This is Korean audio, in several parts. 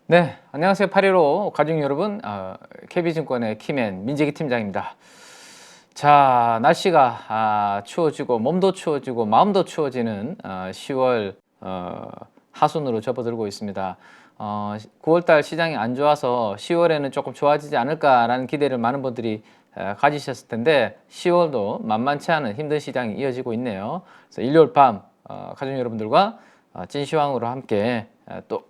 네, 안녕하세요. 815 가족 여러분, KB증권의 키맨 민재기 팀장입니다. 자, 날씨가 추워지고 몸도 추워지고 마음도 추워지는 10월 하순으로 접어들고 있습니다. 9월달 시장이 안 좋아서 10월에는 조금 좋아지지 않을까라는 기대를 많은 분들이 가지셨을 텐데 10월도 만만치 않은 힘든 시장이 이어지고 있네요. 그래서 일요일 밤 가족 여러분들과 찐시황으로 함께 또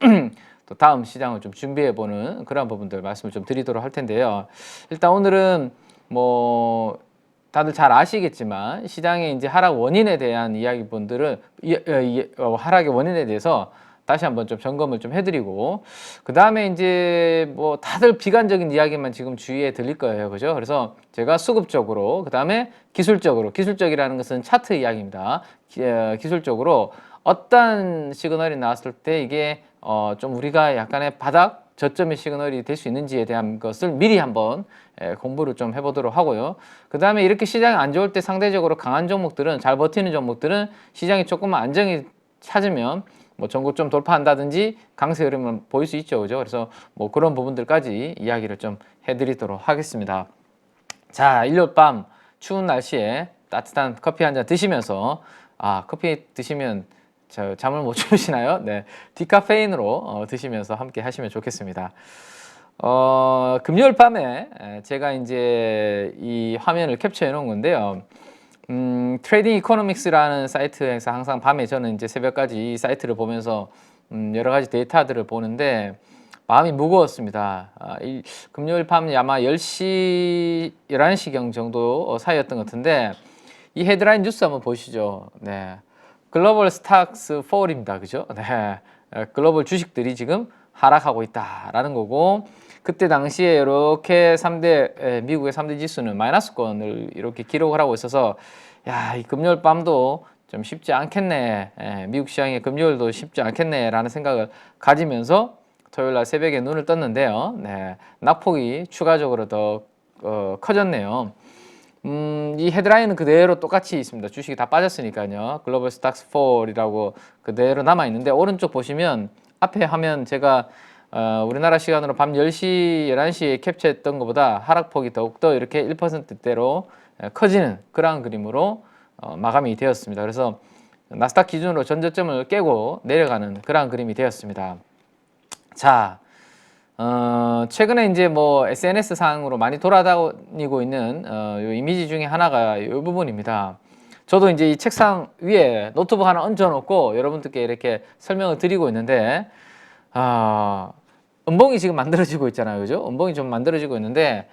또 다음 시장을 좀 준비해보는 그런 부분들 말씀을 좀 드리도록 할 텐데요. 일단 오늘은 뭐 다들 잘 아시겠지만 시장의 이제 하락 원인에 대한 이야기분들은 하락의 원인에 대해서 다시 한번 좀 점검을 좀 해드리고 그 다음에 이제 뭐 다들 비관적인 이야기만 지금 주위에 들릴 거예요, 그죠? 그래서 제가 수급적으로 그 다음에 기술적이라는 것은 차트 이야기입니다. 기술적으로 어떤 시그널이 나왔을 때 이게 좀 우리가 약간의 바닥 저점의 시그널이 될 수 있는지에 대한 것을 미리 한번 공부를 좀 해보도록 하고요. 그 다음에 이렇게 시장이 안 좋을 때 상대적으로 강한 종목들은, 잘 버티는 종목들은 시장이 조금만 안정이 찾으면 뭐 전고 좀 돌파한다든지 강세 흐름을 보일 수 있죠, 그죠? 그래서 뭐 그런 부분들까지 이야기를 좀 해드리도록 하겠습니다. 자, 일요일 밤 추운 날씨에 따뜻한 커피 한 잔 드시면서 커피 드시면 잠을 못 주무시나요? 네, 디카페인으로 드시면서 함께 하시면 좋겠습니다. 금요일 밤에 제가 이제 이 화면을 캡처해 놓은 건데요. 트레이딩 이코노믹스라는 사이트에서 항상 밤에 저는 이제 새벽까지 이 사이트를 보면서 여러 가지 데이터들을 보는데 마음이 무거웠습니다. 금요일 밤 아마 10시, 11시경 정도 사이였던 것 같은데 이 헤드라인 뉴스 한번 보시죠. 네. 글로벌 스탁스 폴입니다. 그죠? 네. 글로벌 주식들이 지금 하락하고 있다라는 거고 그때 당시에 이렇게 미국의 3대 지수는 마이너스권을 이렇게 기록을 하고 있어서 야, 이 금요일 밤도 좀 쉽지 않겠네. 미국 시장의 금요일도 쉽지 않겠네 라는 생각을 가지면서 토요일 날 새벽에 눈을 떴는데요. 네. 낙폭이 추가적으로 더 커졌네요. 이 헤드라인은 그대로 똑같이 있습니다. 주식이 다 빠졌으니까요. 글로벌 스탁스 4이라고 그대로 남아 있는데 오른쪽 보시면 앞에 화면 제가 우리나라 시간으로 밤 10시, 11시에 캡처했던 것보다 하락폭이 더욱더 이렇게 1%대로 커지는 그러한 그림으로 마감이 되었습니다. 그래서 나스닥 기준으로 전저점을 깨고 내려가는 그러한 그림이 되었습니다. 자, 최근에 이제 뭐 SNS 상으로 많이 돌아다니고 있는 요 이미지 중에 하나가 이 부분입니다. 저도 이제 이 책상 위에 노트북 하나 얹어놓고 여러분들께 이렇게 설명을 드리고 있는데, 음봉이 지금 만들어지고 있잖아요, 그죠? 음봉이 좀 만들어지고 있는데,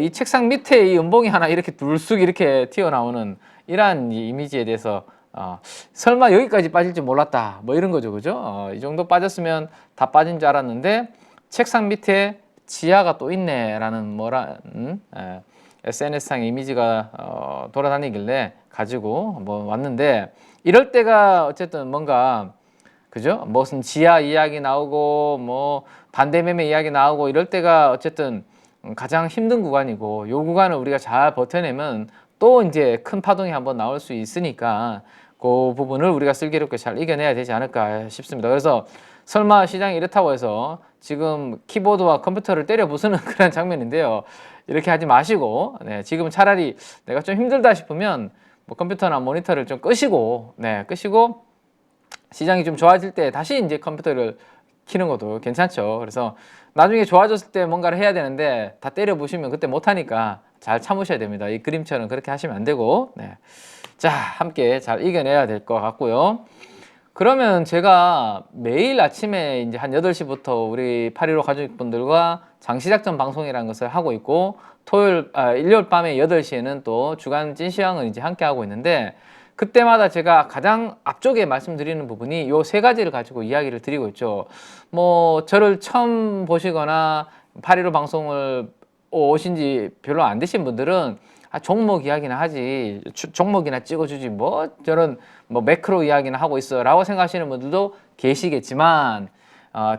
이 책상 밑에 이 음봉이 하나 이렇게 둘쑥 이렇게 튀어나오는 이러한 이 이미지에 대해서 설마 여기까지 빠질 줄 몰랐다, 뭐 이런 거죠, 그죠? 이 정도 빠졌으면 다 빠진 줄 알았는데. 책상 밑에 지하가 또 있네라는 SNS상의 이미지가 돌아다니길래 가지고 한번 왔는데 이럴 때가 어쨌든 뭔가 그죠? 무슨 지하 이야기 나오고 뭐 반대 매매 이야기 나오고 이럴 때가 어쨌든 가장 힘든 구간이고 요 구간을 우리가 잘 버텨내면 또 이제 큰 파동이 한번 나올 수 있으니까 그 부분을 우리가 슬기롭게 잘 이겨내야 되지 않을까 싶습니다. 그래서 설마 시장이 이렇다고 해서 지금 키보드와 컴퓨터를 때려 부수는 그런 장면인데요. 이렇게 하지 마시고 지금 차라리 내가 좀 힘들다 싶으면 뭐 컴퓨터나 모니터를 좀 끄시고 끄시고 시장이 좀 좋아질 때 다시 이제 컴퓨터를 키는 것도 괜찮죠. 그래서 나중에 좋아졌을 때 뭔가를 해야 되는데 다 때려 부시면 그때 못하니까 잘 참으셔야 됩니다. 이 그림처럼 그렇게 하시면 안 되고 자, 함께 잘 이겨내야 될 것 같고요. 그러면 제가 매일 아침에 이제 한 8시부터 우리 8.15 가족분들과 장시작전 방송이라는 것을 하고 있고 일요일 밤에 8시에는 또 주간 찐시황을 이제 함께 하고 있는데 그때마다 제가 가장 앞쪽에 말씀드리는 부분이 요 세 가지를 가지고 이야기를 드리고 있죠. 뭐 저를 처음 보시거나 8.15 방송을 오신 지 별로 안 되신 분들은 종목 이야기나 하지 종목이나 찍어주지 뭐 저런 뭐 매크로 이야기나 하고 있어 라고 생각하시는 분들도 계시겠지만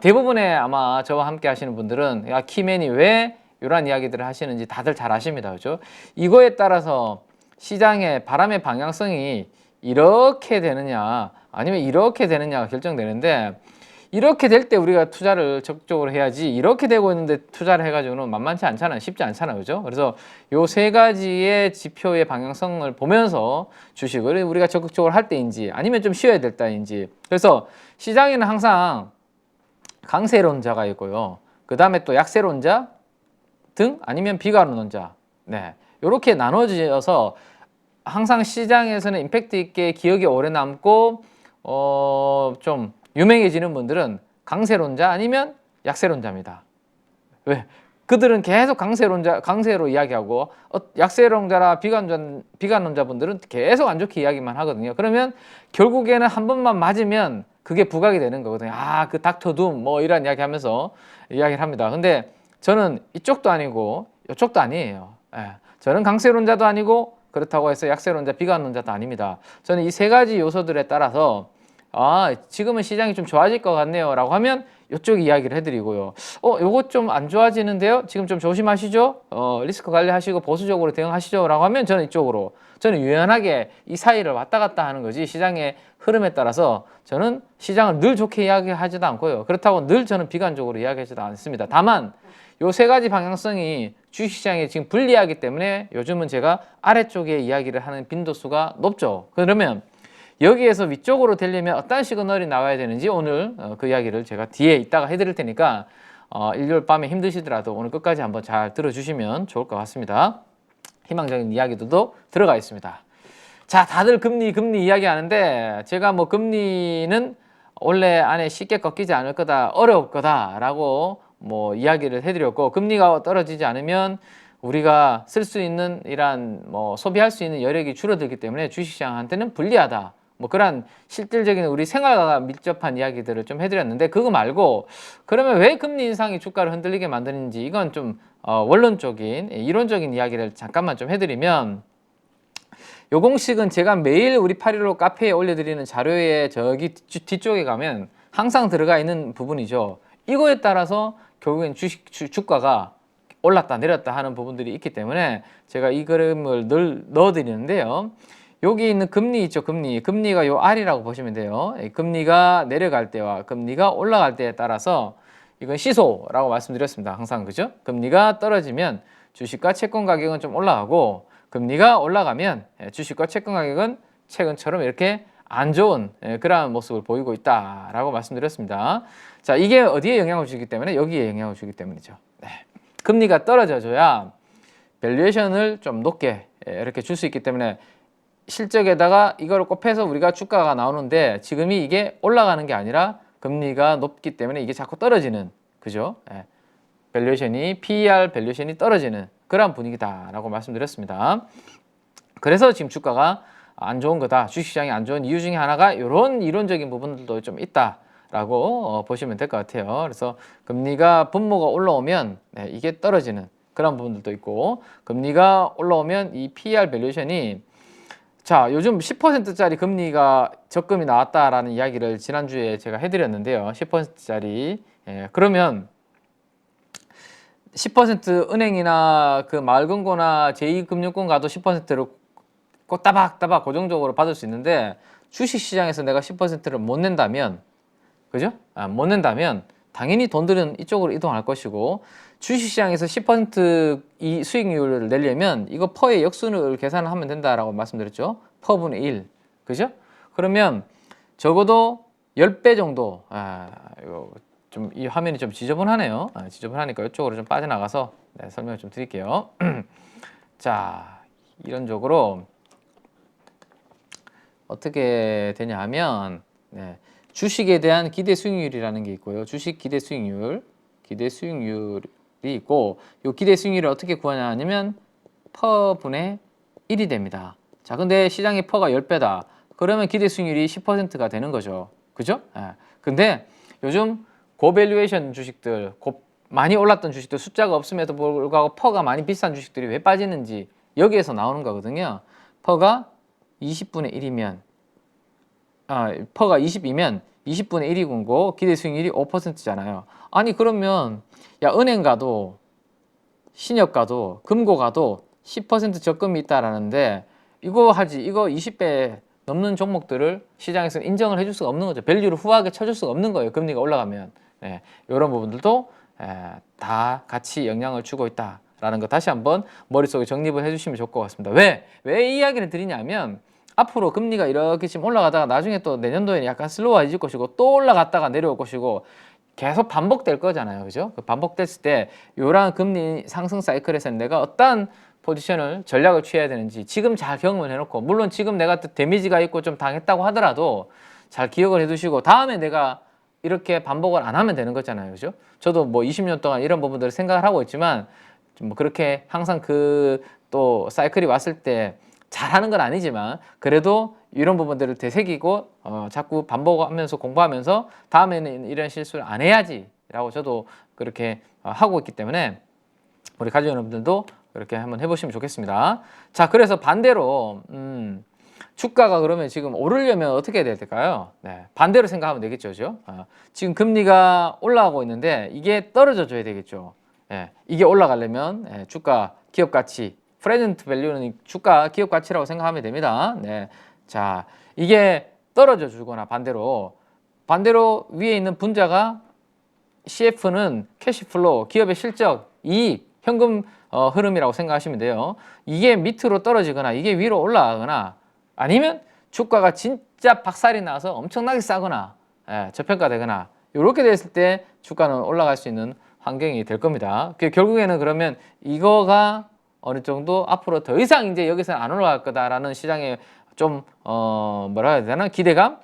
대부분의 아마 저와 함께 하시는 분들은 야 키맨이 왜 이런 이야기들을 하시는지 다들 잘 아십니다. 그죠? 이거에 따라서 시장의 바람의 방향성이 이렇게 되느냐 아니면 이렇게 되느냐가 결정되는데 이렇게 될 때 우리가 투자를 적극적으로 해야지 이렇게 되고 있는데 투자를 해가지고는 만만치 않잖아요. 쉽지 않잖아요. 그죠? 그래서 요 세 가지의 지표의 방향성을 보면서 주식을 우리가 적극적으로 할 때인지 아니면 좀 쉬어야 될 때인지. 그래서 시장에는 항상 강세론자가 있고요. 그 다음에 또 약세론자 등 아니면 비관론자. 네. 이렇게 나눠져서 항상 시장에서는 임팩트 있게 기억이 오래 남고 좀 유명해지는 분들은 강세론자 아니면 약세론자입니다. 왜? 그들은 계속 강세로 이야기하고 약세론자라 비관론자분들은 계속 안 좋게 이야기만 하거든요. 그러면 결국에는 한 번만 맞으면 그게 부각이 되는 거거든요. 아, 그 닥터둠 뭐 이런 이야기 하면서 이야기를 합니다. 근데 저는 이쪽도 아니고 이쪽도 아니에요. 예. 저는 강세론자도 아니고 그렇다고 해서 약세론자, 비관론자도 아닙니다. 저는 이 세 가지 요소들에 따라서 지금은 시장이 좀 좋아질 것 같네요 라고 하면 이쪽 이야기를 해드리고요. 요거 좀 안 좋아지는데요, 지금 좀 조심하시죠, 리스크 관리하시고 보수적으로 대응하시죠 라고 하면 저는 이쪽으로, 저는 유연하게 이 사이를 왔다 갔다 하는 거지 시장의 흐름에 따라서 저는 시장을 늘 좋게 이야기하지도 않고요, 그렇다고 늘 저는 비관적으로 이야기하지도 않습니다. 다만 요 세 가지 방향성이 주식시장에 지금 불리하기 때문에 요즘은 제가 아래쪽에 이야기를 하는 빈도수가 높죠. 그러면 여기에서 위쪽으로 되려면 어떤 시그널이 나와야 되는지 오늘 그 이야기를 제가 뒤에 이따가 해드릴 테니까 일요일 밤에 힘드시더라도 오늘 끝까지 한번 잘 들어주시면 좋을 것 같습니다. 희망적인 이야기들도 들어가 있습니다. 자, 다들 금리 이야기하는데 제가 뭐 금리는 원래 안에 쉽게 꺾이지 않을 거다, 어려울 거다라고 뭐 이야기를 해드렸고, 금리가 떨어지지 않으면 우리가 쓸 수 있는 이러한 뭐 소비할 수 있는 여력이 줄어들기 때문에 주식시장한테는 불리하다, 뭐 그런 실질적인 우리 생활과 밀접한 이야기들을 좀 해드렸는데, 그거 말고 그러면 왜 금리 인상이 주가를 흔들리게 만드는지, 이건 좀 원론적인 이론적인 이야기를 잠깐만 좀 해드리면, 요 공식은 제가 매일 우리 815 카페에 올려드리는 자료에 저기 뒤쪽에 가면 항상 들어가 있는 부분이죠. 이거에 따라서 결국엔 주가가 올랐다 내렸다 하는 부분들이 있기 때문에 제가 이 그림을 늘 넣어드리는데요. 여기 있는 금리 있죠. 금리가 요 R이라고 보시면 돼요. 금리가 내려갈 때와 금리가 올라갈 때에 따라서 이건 시소라고 말씀드렸습니다. 항상, 그죠? 금리가 떨어지면 주식과 채권 가격은 좀 올라가고, 금리가 올라가면 주식과 채권 가격은 최근처럼 이렇게 안 좋은 그러한 모습을 보이고 있다라고 말씀드렸습니다. 자, 이게 어디에 영향을 주기 때문에? 여기에 영향을 주기 때문이죠. 네. 금리가 떨어져줘야 밸류에이션을 좀 높게 이렇게 줄 수 있기 때문에, 실적에다가 이걸 곱해서 우리가 주가가 나오는데 지금이 이게 올라가는 게 아니라 금리가 높기 때문에 이게 자꾸 떨어지는, 그죠? 밸류에이션이 PER 밸류에이션이 떨어지는 그런 분위기다라고 말씀드렸습니다. 그래서 지금 주가가 안 좋은 거다, 주식시장이 안 좋은 이유 중에 하나가 이런 이론적인 부분들도 좀 있다라고 보시면 될 것 같아요. 그래서 금리가 분모가 올라오면 이게 떨어지는 그런 부분들도 있고, 금리가 올라오면 이 PER 밸류에이션이, 자, 요즘 10%짜리 금리가 적금이 나왔다라는 이야기를 지난주에 제가 해드렸는데요. 10%짜리. 그러면 10% 은행이나 그 마을금고나 제2금융권 가도 10%를 꼭 따박따박 고정적으로 받을 수 있는데, 주식시장에서 내가 10%를 못 낸다면, 그죠? 못 낸다면 당연히 돈들은 이쪽으로 이동할 것이고, 주식시장에서 10% 이 수익률을 내려면 이거 퍼의 역순을 계산을 하면 된다라고 말씀드렸죠. 퍼분의 1, 그죠? 그러면 적어도 10배 정도, 이거 좀 이 화면이 좀 지저분하네요. 지저분하니까 이쪽으로 좀 빠져나가서 설명을 좀 드릴게요. 자, 이론적으로 어떻게 되냐 하면, 주식에 대한 기대 수익률이라는 게 있고요. 주식 기대 수익률이 있고, 이 기대 수익률을 어떻게 구하냐 하면 퍼분의 1이 됩니다. 자, 근데 시장의 퍼가 10배다. 그러면 기대 수익률이 10%가 되는 거죠. 그죠? 근데 요즘 고밸류에이션 주식들, 많이 올랐던 주식들, 숫자가 없음에도 불구하고 퍼가 많이 비싼 주식들이 왜 빠지는지 여기에서 나오는 거거든요. 퍼가 20분의 1이면, 퍼가 20이면 20분의 1이 군고 기대 수익률이 5%잖아요. 아니 그러면 야, 은행 가도 신협 가도 금고 가도 10% 적금이 있다라는데, 이거 20배 넘는 종목들을 시장에서는 인정을 해줄 수가 없는 거죠. 밸류를 후하게 쳐줄 수가 없는 거예요. 금리가 올라가면. 네, 이런 부분들도 다 같이 영향을 주고 있다라는 거 다시 한번 머릿속에 정립을 해주시면 좋을 것 같습니다. 왜 이 이야기를 드리냐면 앞으로 금리가 이렇게 지금 올라가다가 나중에 또 내년도에는 약간 슬로우해질 것이고 또 올라갔다가 내려올 것이고 계속 반복될 거잖아요. 그죠? 그 반복됐을 때 이러한 금리 상승 사이클에서는 내가 어떠한 포지션을 전략을 취해야 되는지 지금 잘 경험을 해놓고 물론 지금 내가 데미지가 있고 좀 당했다고 하더라도 잘 기억을 해두시고 다음에 내가 이렇게 반복을 안 하면 되는 거잖아요. 그죠? 저도 뭐 20년 동안 이런 부분들을 생각을 하고 있지만 뭐 그렇게 항상 그 또 사이클이 왔을 때 잘하는 건 아니지만 그래도 이런 부분들을 되새기고 자꾸 반복하면서 공부하면서 다음에는 이런 실수를 안 해야지 라고 저도 그렇게 하고 있기 때문에 우리 가족 여러분들도 이렇게 한번 해보시면 좋겠습니다. 자, 그래서 반대로 주가가 그러면 지금 오르려면 어떻게 해야 될까요? 네, 반대로 생각하면 되겠죠. 그죠? 지금 금리가 올라가고 있는데 이게 떨어져 줘야 되겠죠. 예, 이게 올라가려면 주가 기업 가치 프레젠트 밸류는 주가 기업 가치라고 생각하면 됩니다. 네. 자, 이게 떨어져 주거나 반대로 위에 있는 분자가 CF는 캐시플로우, 기업의 실적, 이익, 현금 흐름이라고 생각하시면 돼요. 이게 밑으로 떨어지거나 이게 위로 올라가거나 아니면 주가가 진짜 박살이 나서 엄청나게 싸거나 저평가되거나 이렇게 됐을 때 주가는 올라갈 수 있는 환경이 될 겁니다. 결국에는 그러면 이거가 어느 정도 앞으로 더 이상 이제 여기서는 안 올라갈 거다라는 시장에 좀 뭐라 해야 되나 기대감,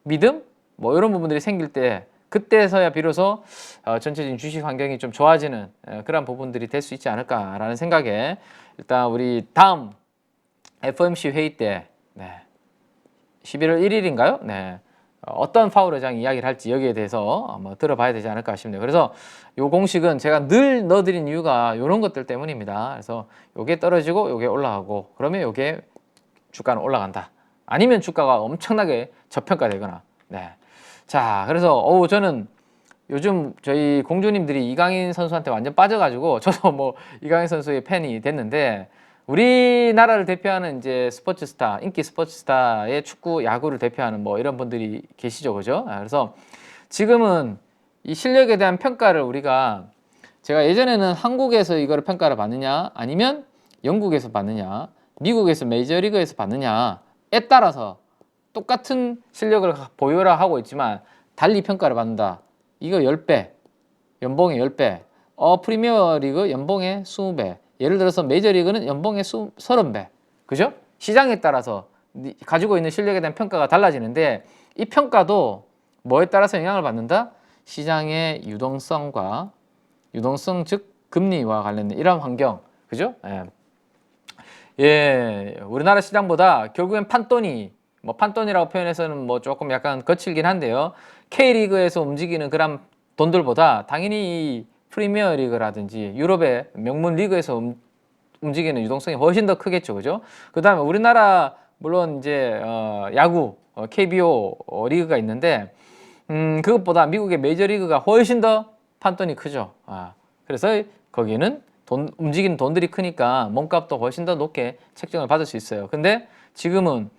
믿음 뭐 이런 부분들이 생길 때 그때서야 비로소 전체적인 주식 환경이 좀 좋아지는 그런 부분들이 될 수 있지 않을까라는 생각에 일단 우리 다음 FOMC 회의 때 11월 1일인가요? 네. 어떤 파월 의장이 이야기를 할지 여기에 대해서 한번 들어봐야 되지 않을까 싶네요. 그래서 요 공식은 제가 늘 넣어드린 이유가 이런 것들 때문입니다. 그래서 요게 떨어지고 요게 올라가고 그러면 요게 주가는 올라간다. 아니면 주가가 엄청나게 저평가되거나. 네. 자, 그래서 저는 요즘 저희 공주님들이 이강인 선수한테 완전 빠져가지고 저도 뭐 이강인 선수의 팬이 됐는데 우리나라를 대표하는 이제 스포츠 스타, 인기 스포츠 스타의 축구, 야구를 대표하는 뭐 이런 분들이 계시죠, 그죠? 그래서 지금은 이 실력에 대한 평가를 우리가 제가 예전에는 한국에서 이거를 평가를 받느냐, 아니면 영국에서 받느냐, 미국에서 메이저리그에서 받느냐에 따라서 똑같은 실력을 보유라 하고 있지만 달리 평가를 받는다. 이거 10배, 연봉의 10배, 프리미어리그 연봉의 20배. 예를 들어서 메이저리그는 연봉의 30배. 그죠? 시장에 따라서 가지고 있는 실력에 대한 평가가 달라지는데 이 평가도 뭐에 따라서 영향을 받는다? 시장의 유동성 즉 금리와 관련된 이런 환경. 그죠? 우리나라 시장보다 결국엔 판돈이라고 표현해서는 뭐 조금 약간 거칠긴 한데요. K리그에서 움직이는 그런 돈들보다 당연히 프리미어 리그라든지 유럽의 명문 리그에서 움직이는 유동성이 훨씬 더 크겠죠. 그죠? 그 다음에 우리나라 물론 이제 야구 KBO 리그가 있는데 그것보다 미국의 메이저리그가 훨씬 더 판돈이 크죠. 그래서 거기는 움직이는 돈들이 크니까 몸값도 훨씬 더 높게 책정을 받을 수 있어요. 근데 지금은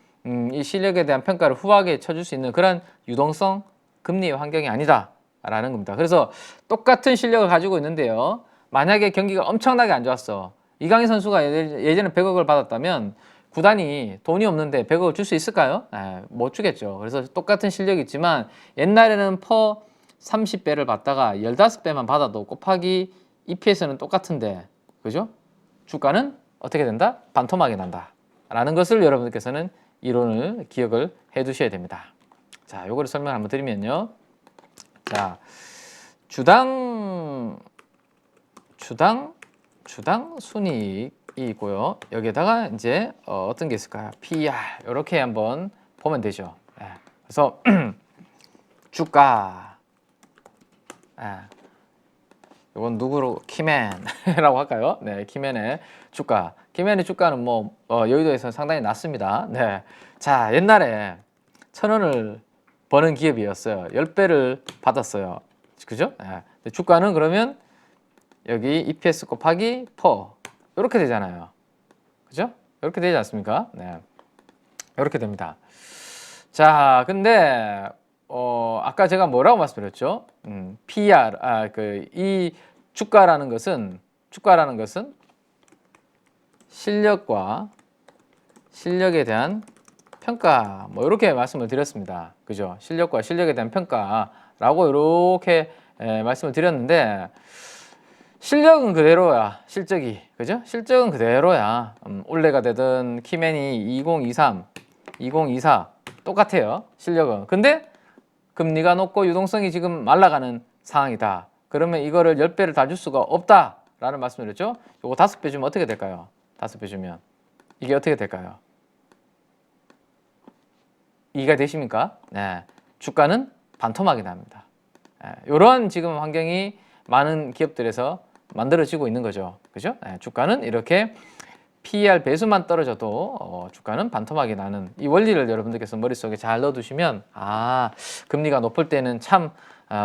이 실력에 대한 평가를 후하게 쳐줄 수 있는 그런 유동성 금리의 환경이 아니다라는 겁니다. 그래서 똑같은 실력을 가지고 있는데요. 만약에 경기가 엄청나게 안 좋았어. 이강인 선수가 예전에 100억을 받았다면 구단이 돈이 없는데 100억을 줄 수 있을까요? 못 주겠죠. 그래서 똑같은 실력이 있지만 옛날에는 퍼 30배를 받다가 15배만 받아도 곱하기 EPS는 똑같은데 그죠? 주가는 어떻게 된다? 반토막이 난다 라는 것을 여러분들께서는 이론을 기억을 해 두셔야 됩니다. 자, 요거를 설명 한번 드리면요. 자, 주당 순이익이고요. 여기에다가 이제 어떤 게 있을까요? PER 이렇게 한번 보면 되죠. 그래서 주가 이건 누구로 키맨이라고 할까요? 네, 키맨의 주가. 키맨의 주가는 뭐 여의도에서 상당히 낮습니다. 네, 자 옛날에 1,000원을 버는 기업이었어요. 10배를 받았어요. 그죠? 네. 주가는 그러면 여기 EPS 곱하기 퍼 이렇게 되잖아요. 그죠? 이렇게 되지 않습니까? 네. 이렇게 됩니다. 자, 근데 아까 제가 뭐라고 말씀드렸죠? PR 이 주가라는 것은 실력과 실력에 대한 평가 뭐 이렇게 말씀을 드렸습니다. 그죠? 실력과 실력에 대한 평가라고 이렇게 말씀을 드렸는데 실력은 그대로야. 실적이. 그죠? 실적은 그대로야. 올해가 되든 키맨이 2023, 2024 똑같아요. 실력은. 근데 금리가 높고 유동성이 지금 말라가는 상황이다. 그러면 이거를 10배를 다 줄 수가 없다라는 말씀을 드렸죠. 요거 5배 주면 어떻게 될까요? 5배 주면 이게 어떻게 될까요? 이해가 되십니까? 네. 주가는 반토막이 납니다. 이런 지금 환경이 많은 기업들에서 만들어지고 있는 거죠. 그죠? 주가는 이렇게 PER 배수만 떨어져도 주가는 반토막이 나는 이 원리를 여러분들께서 머릿속에 잘 넣어두시면 금리가 높을 때는 참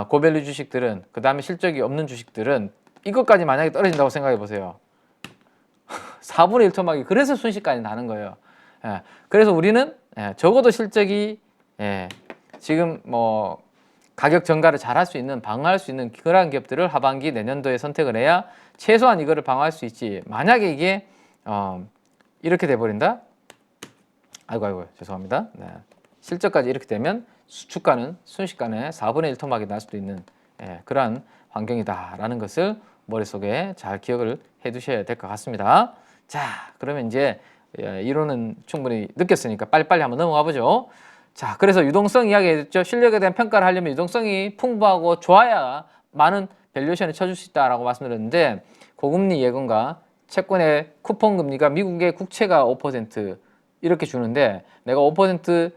고밸류 주식들은 그 다음에 실적이 없는 주식들은 이것까지 만약에 떨어진다고 생각해 보세요. 4분의 1 토막이 그래서 순식간에 나는 거예요. 그래서 우리는 적어도 실적이 지금 뭐 가격 전가를 잘 할 수 있는 방어할 수 있는 그러한 기업들을 하반기 내년도에 선택을 해야 최소한 이거를 방어할 수 있지. 만약에 이게 이렇게 돼버린다. 아이고 죄송합니다. 실적까지 이렇게 되면 주가는 순식간에 4분의 1 토막이 날 수도 있는 그러한 환경이다라는 것을 머릿속에 잘 기억을 해 두셔야 될 것 같습니다. 자, 그러면 이제 이론은 충분히 느꼈으니까 빨리빨리 한번 넘어가 보죠. 자, 그래서 유동성 이야기했죠. 실력에 대한 평가를 하려면 유동성이 풍부하고 좋아야 많은 밸류에이션을 쳐줄 수 있다라고 말씀드렸는데 고금리 예금과 채권의 쿠폰 금리가 미국의 국채가 5% 이렇게 주는데 내가 5%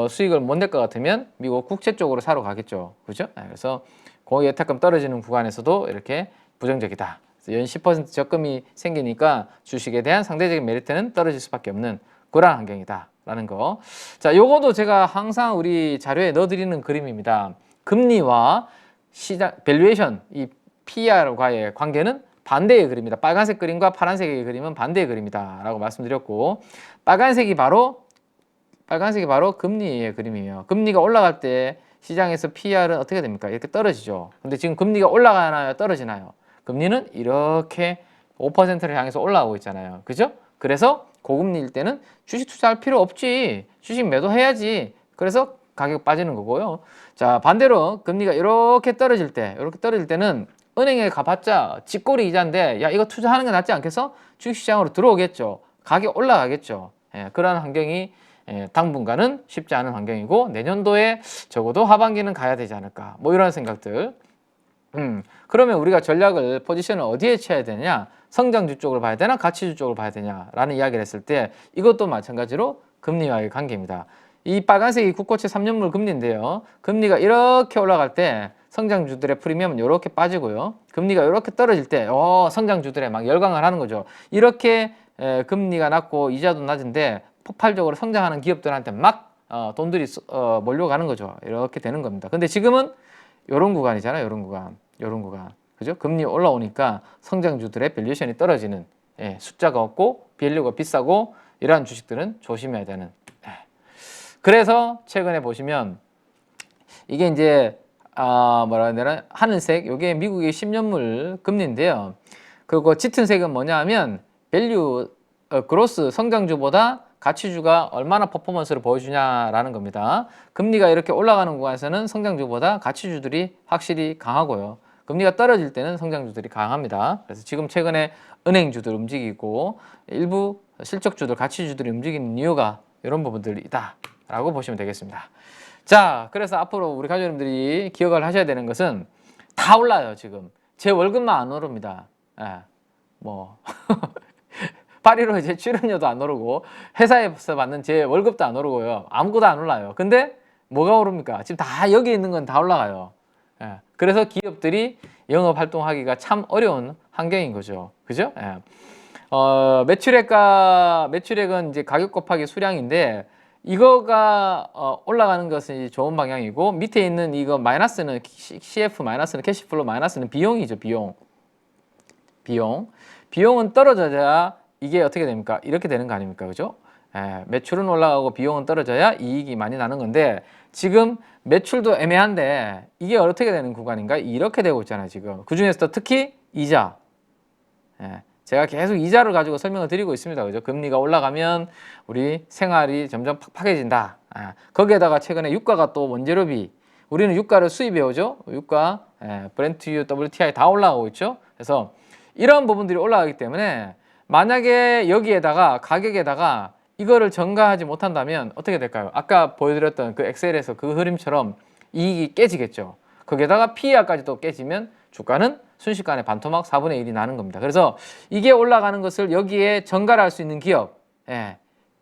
수익을 못 낼 것 같으면 미국 국채 쪽으로 사러 가겠죠. 그죠? 그래서 고액 예탁금 떨어지는 구간에서도 이렇게 부정적이다. 연 10% 적금이 생기니까 주식에 대한 상대적인 메리트는 떨어질 수밖에 없는 그런 환경이다. 라는 거. 자, 요거도 제가 항상 우리 자료에 넣어드리는 그림입니다. 금리와 시장, 밸류에이션, 이 PER과의 관계는 반대의 그림이다. 빨간색 그림과 파란색의 그림은 반대의 그림이다. 라고 말씀드렸고, 빨간색이 바로 금리의 그림이에요. 금리가 올라갈 때 시장에서 PER은 어떻게 됩니까? 이렇게 떨어지죠. 근데 지금 금리가 올라가나요? 떨어지나요? 금리는 이렇게 5%를 향해서 올라가고 있잖아요. 그죠? 그래서 고금리일 때는 주식 투자할 필요 없지. 주식 매도해야지. 그래서 가격 빠지는 거고요. 자, 반대로 금리가 이렇게 떨어질 때는 은행에 가봤자 쥐꼬리 이자인데 야, 이거 투자하는 게 낫지 않겠어? 주식시장으로 들어오겠죠. 가격 올라가겠죠. 그런 환경이 당분간은 쉽지 않은 환경이고 내년도에 적어도 하반기는 가야 되지 않을까. 뭐 이런 생각들. 그러면 우리가 전략을 포지션을 어디에 취해야 되냐? 성장주 쪽을 봐야 되나 가치주 쪽을 봐야 되냐라는 이야기를 했을 때 이것도 마찬가지로 금리와의 관계입니다. 이 빨간색이 국고채 3년물 금리인데요. 금리가 이렇게 올라갈 때 성장주들의 프리미엄은 이렇게 빠지고요. 금리가 이렇게 떨어질 때 성장주들의 막 열광을 하는 거죠. 이렇게 금리가 낮고 이자도 낮은데 폭발적으로 성장하는 기업들한테 막 돈들이 몰려가는 거죠. 이렇게 되는 겁니다. 근데 지금은 이런 구간이잖아요. 이런 구간. 그죠? 금리 올라오니까 성장주들의 밸류에이션이 떨어지는 숫자가 없고 밸류가 비싸고 이러한 주식들은 조심해야 되는. 그래서 최근에 보시면 이게 이제 뭐라 해야 되나 하늘색 요게 미국의 10년물 금리인데요. 그리고 짙은 색은 뭐냐 하면 밸류 그로스 성장주보다 가치주가 얼마나 퍼포먼스를 보여주냐라는 겁니다. 금리가 이렇게 올라가는 구간에서는 성장주보다 가치주들이 확실히 강하고요. 금리가 떨어질 때는 성장주들이 강합니다. 그래서 지금 최근에 은행주들 움직이고 일부 실적주들, 가치주들이 움직이는 이유가 이런 부분들이다 라고 보시면 되겠습니다. 자, 그래서 앞으로 우리 가족 여러분들이 기억을 하셔야 되는 것은 다 올라요. 지금 제 월급만 안 오릅니다. 파리로 이제 출연료도 안 오르고 회사에서 받는 제 월급도 안 오르고요. 아무것도 안 올라요. 근데 뭐가 오릅니까? 지금 다 여기 있는 건 다 올라가요. 그래서 기업들이 영업 활동하기가 참 어려운 환경인 거죠. 그죠? 매출액은 이제 가격 곱하기 수량인데 이거가 올라가는 것은 좋은 방향이고 밑에 있는 이거 마이너스는 CF 마이너스는 캐시플로우 마이너스는 비용이죠. 비용은 떨어져야 이게 어떻게 됩니까? 이렇게 되는 거 아닙니까? 그죠? 매출은 올라가고 비용은 떨어져야 이익이 많이 나는 건데 지금 매출도 애매한데 이게 어떻게 되는 구간인가? 이렇게 되고 있잖아요. 지금 그중에서도 특히 이자. 제가 계속 이자를 가지고 설명을 드리고 있습니다. 그죠? 금리가 올라가면 우리 생활이 점점 팍팍해진다. 거기에다가 최근에 유가가 또 원재료비. 우리는 유가를 수입해 오죠. 유가, 브렌트, WTI 다 올라가고 있죠. 그래서 이런 부분들이 올라가기 때문에 만약에 여기에다가 가격에다가 이거를 전가하지 못한다면 어떻게 될까요? 아까 보여드렸던 그 엑셀에서 그 흐름처럼 이익이 깨지겠죠. 거기에다가 PER까지 또 깨지면 주가는 순식간에 반토막 4분의 1이 나는 겁니다. 그래서 이게 올라가는 것을 여기에 전가를 할 수 있는 기업,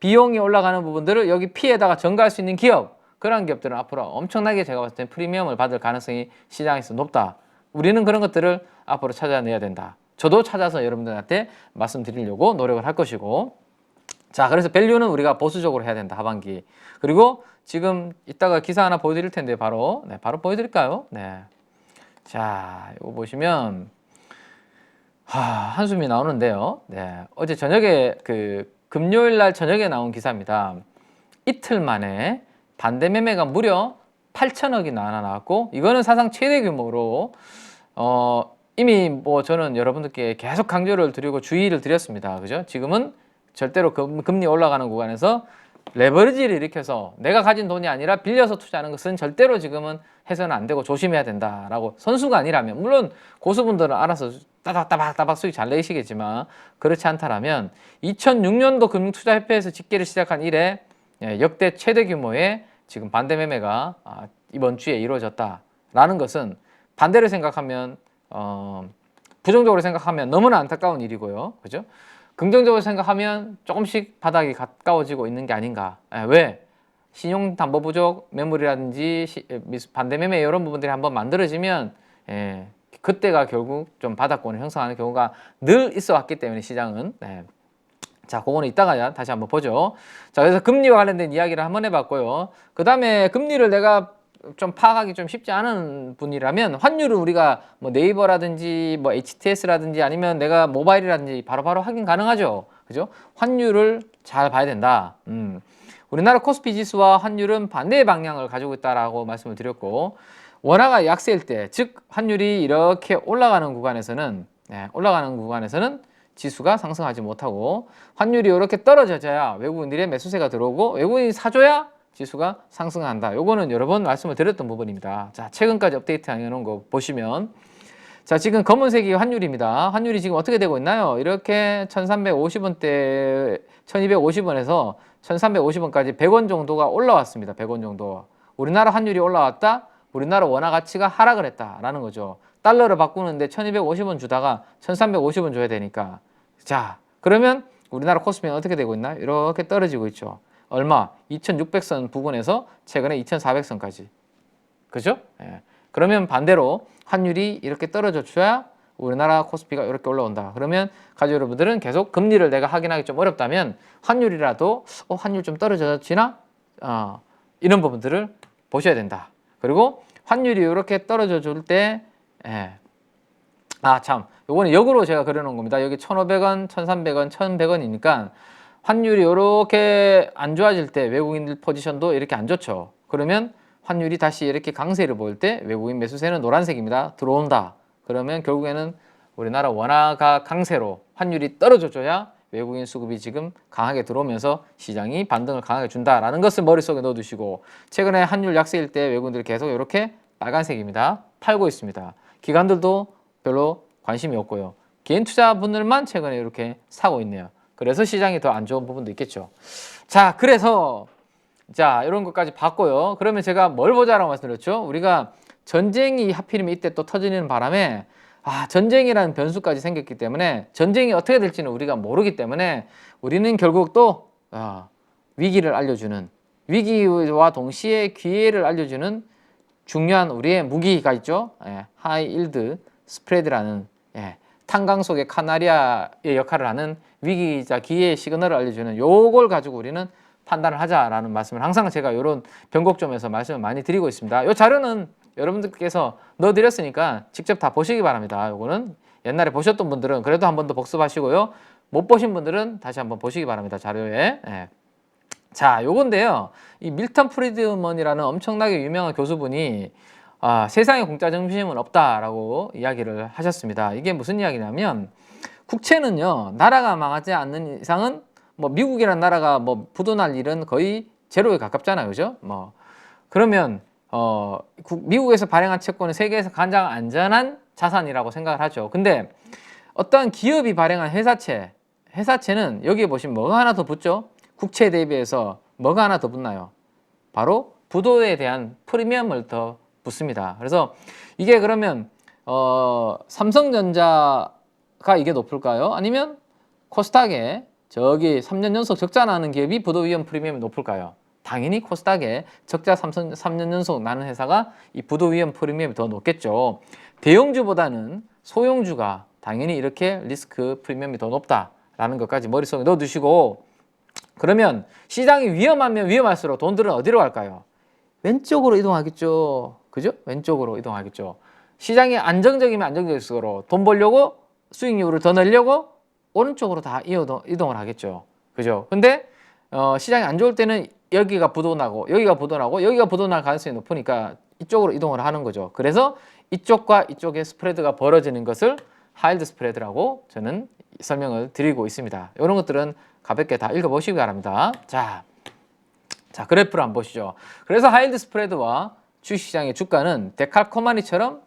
비용이 올라가는 부분들을 여기 P에다가 전가할 수 있는 기업, 그런 기업들은 앞으로 엄청나게 제가 봤을 때 프리미엄을 받을 가능성이 시장에서 높다. 우리는 그런 것들을 앞으로 찾아내야 된다. 저도 찾아서 여러분들한테 말씀드리려고 노력을 할 것이고, 자, 그래서 밸류는 우리가 보수적으로 해야 된다, 하반기. 그리고 지금 이따가 기사 하나 보여드릴 텐데 바로 보여드릴까요? 자, 이거 보시면 한숨이 나오는데요. 어제 저녁에 금요일 날 저녁에 나온 기사입니다. 이틀 만에 반대 매매가 무려 8천억이 나왔고, 이거는 사상 최대 규모로 이미 뭐 저는 여러분들께 계속 강조를 드리고 주의를 드렸습니다. 그죠? 지금은 절대로 금리 올라가는 구간에서 레버리지를 일으켜서 내가 가진 돈이 아니라 빌려서 투자하는 것은 절대로 지금은 해서는 안 되고 조심해야 된다라고, 선수가 아니라면, 물론 고수분들은 알아서 따박따박 수익 잘 내시겠지만 그렇지 않다라면 2006년도 금융투자협회에서 집계를 시작한 이래 역대 최대 규모의 지금 반대 매매가 이번 주에 이루어졌다라는 것은, 반대를 생각하면 부정적으로 생각하면 너무나 안타까운 일이고요. 그죠? 긍정적으로 생각하면 조금씩 바닥이 가까워지고 있는 게 아닌가. 왜? 신용담보 부족, 매물이라든지 반대 매매 이런 부분들이 한번 만들어지면 그때가 결국 좀 바닥권을 형성하는 경우가 늘 있어 왔기 때문에 시장은. 자, 그거는 이따가 다시 한번 보죠. 자, 그래서 금리와 관련된 이야기를 한번 해봤고요. 그 다음에 금리를 내가 좀 파악하기 좀 쉽지 않은 분이라면 환율은 우리가 뭐 네이버라든지 뭐 HTS라든지 아니면 내가 모바일이라든지 바로바로 확인 가능하죠. 그죠? 환율을 잘 봐야 된다. 우리나라 코스피 지수와 환율은 반대의 방향을 가지고 있다라고 말씀을 드렸고, 원화가 약세일 때, 즉 환율이 이렇게 올라가는 구간에서는 지수가 상승하지 못하고, 환율이 이렇게 떨어져야 외국인들의 매수세가 들어오고 외국인이 사줘야 지수가 상승한다. 요거는 여러 번 말씀을 드렸던 부분입니다. 자, 최근까지 업데이트 해놓은 거 보시면, 자, 지금 검은색이 환율입니다. 환율이 지금 어떻게 되고 있나요? 이렇게 1350원대 1250원에서 1350원까지 100원 정도가 올라왔습니다. 100원 정도. 우리나라 환율이 올라왔다, 우리나라 원화 가치가 하락을 했다라는 거죠. 달러를 바꾸는데 1250원 주다가 1350원 줘야 되니까. 자, 그러면 우리나라 코스피는 어떻게 되고 있나? 이렇게 떨어지고 있죠. 얼마? 2600선 부근에서 최근에 2400선까지. 그죠? 그러면 반대로 환율이 이렇게 떨어져 줘야 우리나라 코스피가 이렇게 올라온다. 그러면 가족 여러분들은 계속 금리를 내가 확인하기 좀 어렵다면 환율이라도 환율 좀 떨어져지나? 이런 부분들을 보셔야 된다. 그리고 환율이 이렇게 떨어져 줄 때, 참, 요거는 역으로 제가 그려놓은 겁니다. 여기 1,500원, 1,300원, 1,100원이니까 환율이 이렇게 안 좋아질 때 외국인들 포지션도 이렇게 안 좋죠. 그러면 환율이 다시 이렇게 강세를 보일 때 외국인 매수세는 노란색입니다. 들어온다. 그러면 결국에는 우리나라 원화가 강세로 환율이 떨어져줘야 외국인 수급이 지금 강하게 들어오면서 시장이 반등을 강하게 준다라는 것을 머릿속에 넣어두시고, 최근에 환율 약세일 때 외국인들이 계속 이렇게 빨간색입니다. 팔고 있습니다. 기관들도 별로 관심이 없고요. 개인 투자분들만 최근에 이렇게 사고 있네요. 그래서 시장이 더 안 좋은 부분도 있겠죠. 자, 그래서 이런 것까지 봤고요. 그러면 제가 뭘 보자라고 말씀드렸죠? 우리가 전쟁이 하필이면 이때 또 터지는 바람에 전쟁이라는 변수까지 생겼기 때문에 전쟁이 어떻게 될지는 우리가 모르기 때문에 우리는 결국 또 위기를 알려주는, 위기와 동시에 기회를 알려주는 중요한 우리의 무기가 있죠. 하이 일드 스프레드라는 탄광 속의 카나리아의 역할을 하는 위기이자 기회의 시그널을 알려주는 요걸 가지고 우리는 판단을 하자라는 말씀을 항상 제가 이런 변곡점에서 말씀을 많이 드리고 있습니다. 이 자료는 여러분들께서 넣어드렸으니까 직접 다 보시기 바랍니다. 요거는 옛날에 보셨던 분들은 그래도 한 번 더 복습하시고요. 못 보신 분들은 다시 한번 보시기 바랍니다. 자료에. 자, 요건데요. 이 밀턴 프리드먼이라는 엄청나게 유명한 교수분이 세상에 공짜 점심은 없다라고 이야기를 하셨습니다. 이게 무슨 이야기냐면 국채는요, 나라가 망하지 않는 이상은 뭐 미국이라는 나라가 뭐 부도날 일은 거의 제로에 가깝잖아요. 그죠? 뭐 그러면 미국에서 발행한 채권은 세계에서 가장 안전한 자산이라고 생각을 하죠. 근데 어떠한 기업이 발행한 회사채는 여기에 보시면 뭐가 하나 더 붙죠? 국채에 대비해서 뭐가 하나 더 붙나요? 바로 부도에 대한 프리미엄을 더 붙습니다. 그래서 이게 그러면 삼성전자가 이게 높을까요? 아니면 코스닥에 저기 3년 연속 적자 나는 기업이 부도 위험 프리미엄이 높을까요? 당연히 코스닥에 적자 3년 연속 나는 회사가 이 부도 위험 프리미엄이 더 높겠죠. 대형주보다는 소형주가 당연히 이렇게 리스크 프리미엄이 더 높다라는 것까지 머릿속에 넣어두시고, 그러면 시장이 위험하면 위험할수록 돈들은 어디로 갈까요? 왼쪽으로 이동하겠죠. 그죠? 왼쪽으로 이동하겠죠. 시장이 안정적이면 안정적일수록 돈 벌려고 수익률을 더 내려고 오른쪽으로 다 이동을 하겠죠. 그죠? 근데 시장이 안 좋을 때는 여기가 부도나고 여기가 부도나고 여기가 부도날 가능성이 높으니까 이쪽으로 이동을 하는 거죠. 그래서 이쪽과 이쪽의 스프레드가 벌어지는 것을 하일드 스프레드라고 저는 설명을 드리고 있습니다. 이런 것들은 가볍게 다 읽어보시기 바랍니다. 자, 그래프를 한번 보시죠. 그래서 하일드 스프레드와 주식시장의 주가는 데칼코마니처럼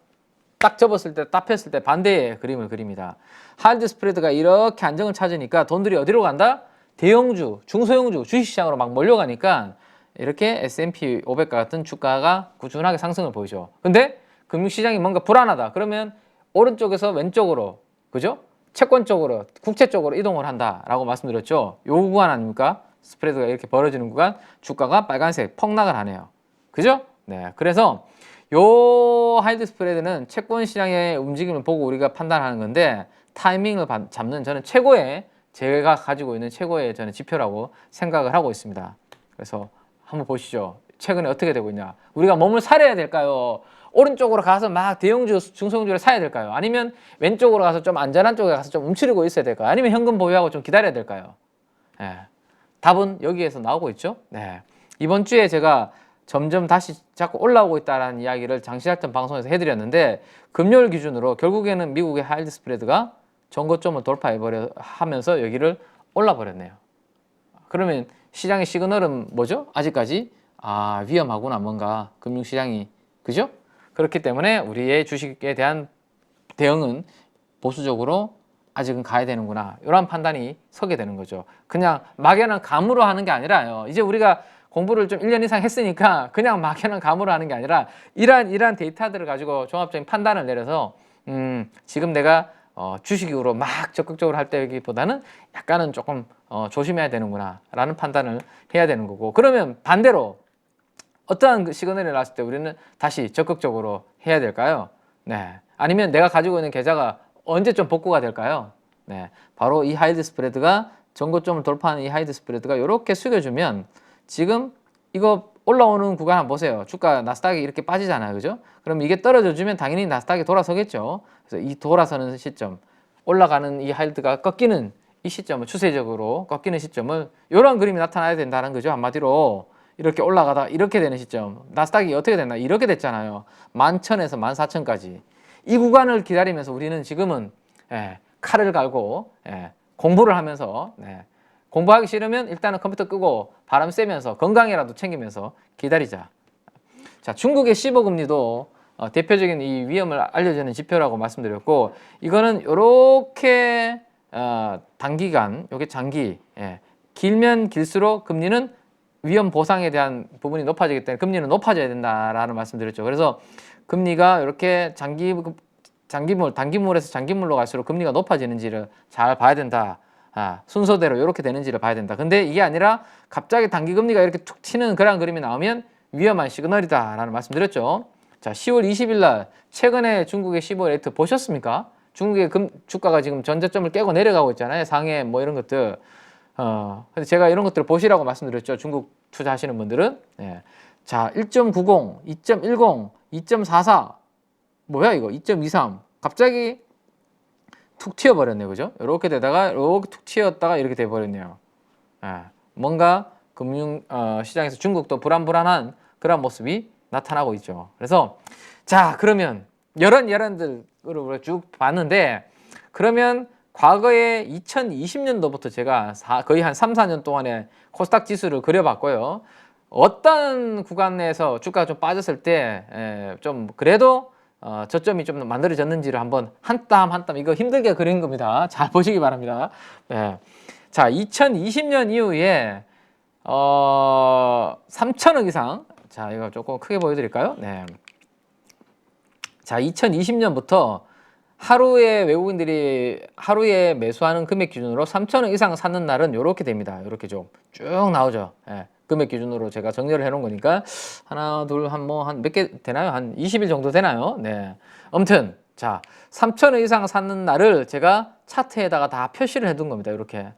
딱 접었을 때, 딱 폈을 때 반대의 그림을 그립니다. 하일드 스프레드가 이렇게 안정을 찾으니까 돈들이 어디로 간다? 대형주, 중소형주, 주식시장으로 막 몰려가니까 이렇게 S&P 500과 같은 주가가 꾸준하게 상승을 보이죠. 근데 금융시장이 뭔가 불안하다. 그러면 오른쪽에서 왼쪽으로, 그죠? 채권 쪽으로, 국채 쪽으로 이동을 한다라고 말씀드렸죠. 요 구간 아닙니까? 스프레드가 이렇게 벌어지는 구간, 주가가 빨간색 폭락을 하네요. 그죠? 네. 그래서 요 하이드 스프레드는 채권 시장의 움직임을 보고 우리가 판단하는 건데, 타이밍을 잡는 저는 제가 가지고 있는 최고의 저는 지표라고 생각을 하고 있습니다. 그래서 한번 보시죠. 최근에 어떻게 되고 있냐. 우리가 몸을 사려야 될까요? 오른쪽으로 가서 막 대형주, 중소형주를 사야 될까요? 아니면 왼쪽으로 가서 좀 안전한 쪽에 가서 좀 움츠리고 있어야 될까요? 아니면 현금 보유하고 좀 기다려야 될까요? 네. 답은 여기에서 나오고 있죠. 네. 이번 주에 제가 점점 다시 자꾸 올라오고 있다는 이야기를 장시작전 방송에서 해드렸는데, 금요일 기준으로 결국에는 미국의 하이드 스프레드가 전고점을 돌파해버려 하면서 여기를 올라버렸네요. 그러면 시장의 시그널은 뭐죠? 아직까지 위험하구나, 뭔가 금융시장이. 그죠? 그렇기 때문에 우리의 주식에 대한 대응은 보수적으로 아직은 가야 되는구나, 이런 판단이 서게 되는 거죠. 그냥 막연한 감으로 하는 게 아니라요. 이제 우리가 공부를 좀 1년 이상 했으니까 그냥 막연한 감으로 하는 게 아니라 이러한 데이터들을 가지고 종합적인 판단을 내려서 지금 내가 주식으로 막 적극적으로 할 때보다는 약간은 조금 조심해야 되는구나 라는 판단을 해야 되는 거고, 그러면 반대로 어떠한 그 시그널이 나왔을 때 우리는 다시 적극적으로 해야 될까요? 네. 아니면 내가 가지고 있는 계좌가 언제쯤 복구가 될까요? 네. 바로 이 하이드 스프레드가 전고점을 돌파하는 이 하이드 스프레드가 이렇게 숙여주면, 지금 이거 올라오는 구간 한번 보세요. 주가 나스닥이 이렇게 빠지잖아요. 그죠? 그럼 이게 떨어져 주면 당연히 나스닥이 돌아서겠죠. 그래서 이 돌아서는 시점, 올라가는 이 하이드가 꺾이는 이 시점을, 추세적으로 꺾이는 시점을, 이런 그림이 나타나야 된다는 거죠. 한마디로 이렇게 올라가다 이렇게 되는 시점, 나스닥이 어떻게 됐나, 이렇게 됐잖아요. 11,000에서 14,000까지 이 구간을 기다리면서 우리는 지금은 칼을 갈고 공부를 하면서, 공부하기 싫으면 일단은 컴퓨터 끄고 바람 쐬면서 건강이라도 챙기면서 기다리자. 자, 중국의 15금리도 대표적인 이 위험을 알려주는 지표라고 말씀드렸고, 이거는 이렇게 단기간, 요게 장기, 길면 길수록 금리는 위험 보상에 대한 부분이 높아지기 때문에 금리는 높아져야 된다라는 말씀드렸죠. 그래서 금리가 이렇게 단기물에서 장기물로 갈수록 금리가 높아지는지를 잘 봐야 된다. 순서대로 이렇게 되는지를 봐야 된다. 근데 이게 아니라 갑자기 단기 금리가 이렇게 툭 튀는 그런 그림이 나오면 위험한 시그널이다라는 말씀드렸죠. 자, 10월 20일 날 최근에 중국의 15일 레이트 보셨습니까? 중국의 주가가 지금 전저점을 깨고 내려가고 있잖아요. 상해 뭐 이런 것들. 근데 제가 이런 것들을 보시라고 말씀드렸죠. 중국 투자하시는 분들은. 자, 1.90, 2.10, 2.44, 뭐야 이거? 2.23. 갑자기 툭 튀어버렸네요. 그죠? 이렇게 되다가 이렇게 툭 튀었다가 이렇게 돼버렸네요. 뭔가 금융 시장에서 중국도 불안한 그런 모습이 나타나고 있죠. 그래서 자, 그러면 여러 예란들을 쭉 봤는데, 그러면 과거에 2020년도부터 제가 거의 한 3, 4년 동안에 코스닥 지수를 그려봤고요. 어떤 구간에서 주가가 좀 빠졌을 때 좀 그래도 저점이 좀 만들어졌는지를 한번 한 땀 한 땀 이거 힘들게 그린 겁니다. 잘 보시기 바랍니다. 네. 자, 2020년 이후에 3천억 이상, 자, 이거 조금 크게 보여드릴까요? 네. 자, 2020년부터 하루에 외국인들이 하루에 매수하는 금액 기준으로 3천억 이상 사는 날은 이렇게 됩니다. 이렇게 좀 쭉 나오죠. 예, 금액 기준으로 제가 정렬을 해놓은 거니까 하나, 둘, 한 몇 개 되나요? 한 20일 정도 되나요? 네. 아무튼 자, 3천억 이상 사는 날을 제가 차트에다가 다 표시를 해둔 겁니다. 이렇게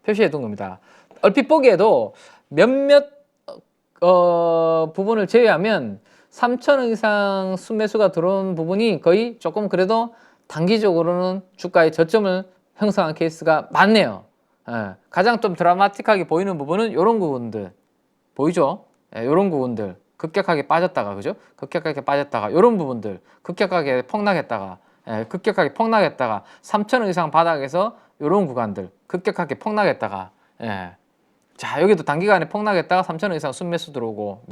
표시해 둔 겁니다. 얼핏 보기에도 몇몇 부분을 제외하면 3천억 이상 순매수가 들어온 부분이 거의 조금 그래도 단기적으로는 주가의 저점을 형성한 케이스가 많네요. 가장 좀 드라마틱하게 보이는 부분은 이런 부분들 보이죠? 이런 부분들 급격하게 빠졌다가, 그죠? 급격하게 빠졌다가 이런 부분들 급격하게 폭락했다가, 급격하게 폭락했다가 3천억 이상 바닥에서 이런 구간들 급격하게 폭락했다가, 자, 여기도 단기간에 폭락했다가 3천억 이상 순매수 들어오고,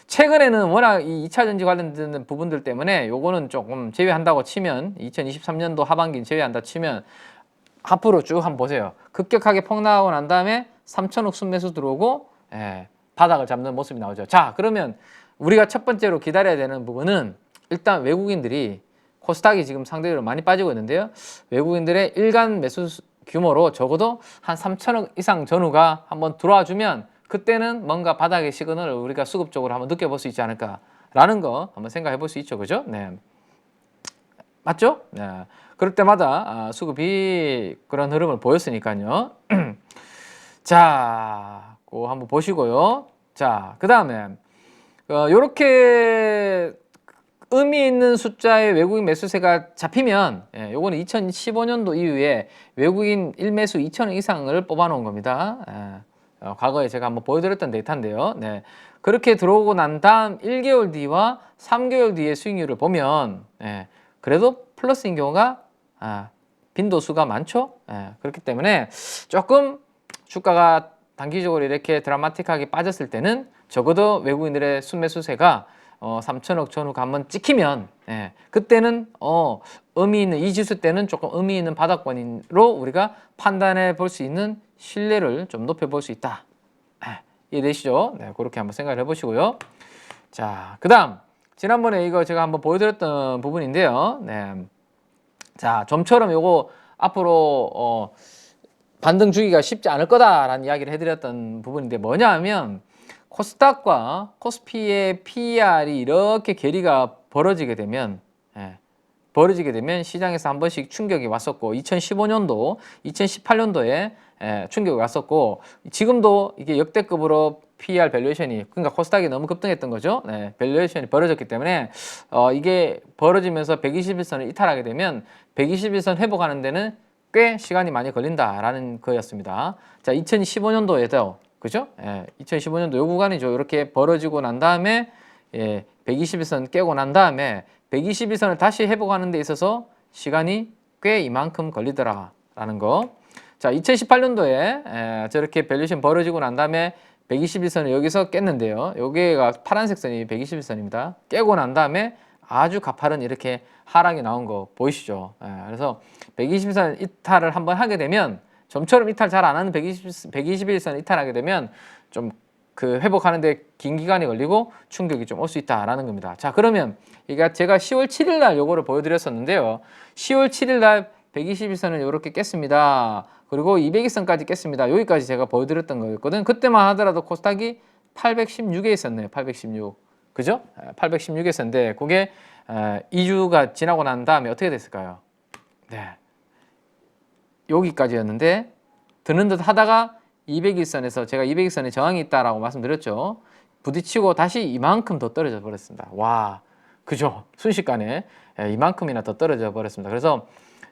최근에는 워낙 이 2차 전지 관련된 부분들 때문에 요거는 조금 제외한다고 치면, 2023년도 하반기 제외한다 치면 앞으로 쭉 한번 보세요. 급격하게 폭락하고 난 다음에 3천억 순매수 들어오고, 바닥을 잡는 모습이 나오죠. 자, 그러면 우리가 첫 번째로 기다려야 되는 부분은 일단 외국인들이 코스닥이 지금 상대적으로 많이 빠지고 있는데요. 외국인들의 일간 매수 규모로 적어도 한 3천억 이상 전후가 한번 들어와 주면 그때는 뭔가 바닥의 시그널을 우리가 수급적으로 한번 느껴볼 수 있지 않을까라는 거 한번 생각해 볼 수 있죠. 그죠? 네. 맞죠? 네. 그럴 때마다 수급이 그런 흐름을 보였으니까요. 자, 그거 한번 보시고요. 자, 그 다음에 요렇게 의미 있는 숫자의 외국인 매수세가 잡히면, 요거는 2015년도 이후에 외국인 1매수 2천억 이상을 뽑아놓은 겁니다. 과거에 제가 한번 보여드렸던 데이터인데요. 그렇게 들어오고 난 다음 1개월 뒤와 3개월 뒤의 수익률을 보면 그래도 플러스인 경우가 빈도수가 많죠. 그렇기 때문에 조금 주가가 단기적으로 이렇게 드라마틱하게 빠졌을 때는 적어도 외국인들의 순매수세가 3천억 전후가 한번 찍히면, 그때는 의미 있는, 이 지수 때는 조금 의미 있는 바닥권으로 우리가 판단해 볼 수 있는 신뢰를 좀 높여 볼 수 있다. 이해되시죠? 그렇게 한번 생각을 해보시고요. 자, 그 다음 지난번에 이거 제가 한번 보여드렸던 부분인데요. 자, 좀처럼 요거 앞으로 반등 주기가 쉽지 않을 거다라는 이야기를 해드렸던 부분인데, 뭐냐 하면 코스닥과 코스피의 PER이 이렇게 괴리가 벌어지게 되면 시장에서 한 번씩 충격이 왔었고, 2015년도, 2018년도에 충격이 왔었고, 지금도 이게 역대급으로 PER 밸류에이션이, 그러니까 코스닥이 너무 급등했던 거죠. 밸류에이션이 벌어졌기 때문에 이게 벌어지면서 121선을 이탈하게 되면 121선 회복하는 데는 꽤 시간이 많이 걸린다라는 거였습니다. 자, 2015년도에도 그죠? 2015년도 요 구간이죠. 이렇게 벌어지고 난 다음에 121선 깨고 난 다음에 121선을 다시 회복하는 데 있어서 시간이 꽤 이만큼 걸리더라라는 거. 자, 2018년도에 저렇게 밸류에이션 벌어지고 난 다음에 121선을 여기서 깼는데요. 여기가 파란색 선이 121선입니다. 깨고 난 다음에 아주 가파른 이렇게 하락이 나온 거 보이시죠? 그래서 121선 이탈을 한번 하게 되면, 좀처럼 이탈 잘 안 하는 121선 이탈하게 되면 좀 그 회복하는데 긴 기간이 걸리고 충격이 좀 올 수 있다라는 겁니다. 자, 그러면 이게 제가 10월 7일 날 요거를 보여드렸었는데요. 10월 7일 날 121선을 이렇게 깼습니다. 그리고 200일선까지 깼습니다. 여기까지 제가 보여드렸던 거였거든. 그때만 하더라도 코스닥이 816에 있었네요. 816. 그죠? 816에 있었는데 그게 2주가 지나고 난 다음에 어떻게 됐을까요? 여기까지였는데 드는 듯 하다가 200일선에서 제가 200일선에 저항이 있다라고 말씀드렸죠. 부딪히고 다시 이만큼 더 떨어져 버렸습니다. 와, 그죠? 순식간에 이만큼이나 더 떨어져 버렸습니다. 그래서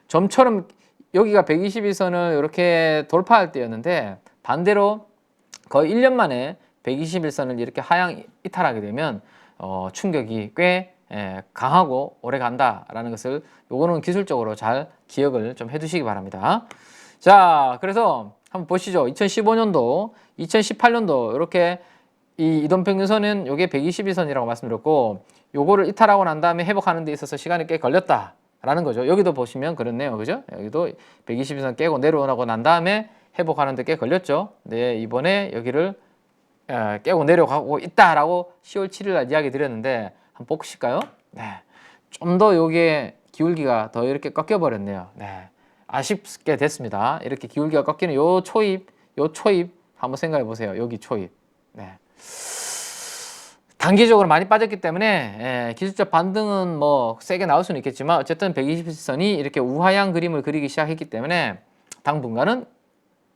좀처럼 여기가 121선을 이렇게 돌파할 때였는데, 반대로 거의 1년 만에 121선을 이렇게 하향 이탈하게 되면 충격이 꽤 강하고 오래 간다라는 것을 요거는 기술적으로 잘 기억을 좀 해두시기 바랍니다. 자, 그래서 한번 보시죠. 2015년도, 2018년도 이렇게 이 이동평균선은 요게 121선이라고 말씀드렸고, 요거를 이탈하고 난 다음에 회복하는 데 있어서 시간이 꽤 걸렸다라는 거죠. 여기도 보시면 그렇네요. 그죠? 여기도 121선 깨고 내려오고 난 다음에 회복하는 데 꽤 걸렸죠. 네, 이번에 여기를 깨고 내려가고 있다라고 10월 7일 날 이야기 드렸는데 한번 보실까요? 네. 좀 더 요게 기울기가 더 이렇게 꺾여 버렸네요. 네. 아쉽게 됐습니다. 이렇게 기울기가 꺾이는 요 초입 한번 생각해 보세요. 여기 초입. 네. 단기적으로 많이 빠졌기 때문에 기술적 반등은 뭐 세게 나올 수는 있겠지만 어쨌든 120선이 이렇게 우하향 그림을 그리기 시작했기 때문에 당분간은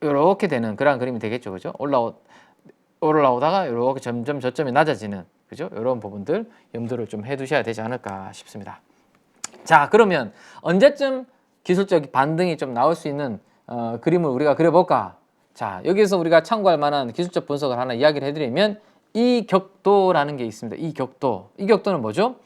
이렇게 되는 그런 그림이 되겠죠. 그죠? 올라오다가 이렇게 점점 저점이 낮아지는, 그죠? 이런 부분들 염두를 좀 해두셔야 되지 않을까 싶습니다. 자, 그러면 언제쯤 기술적 반등이 좀 나올 수 있는 그림을 우리가 그려볼까? 자, 여기서 우리가 참고할 만한 기술적 분석을 하나 이야기를 해드리면 이 격도라는 게 있습니다. 이 격도는 뭐죠?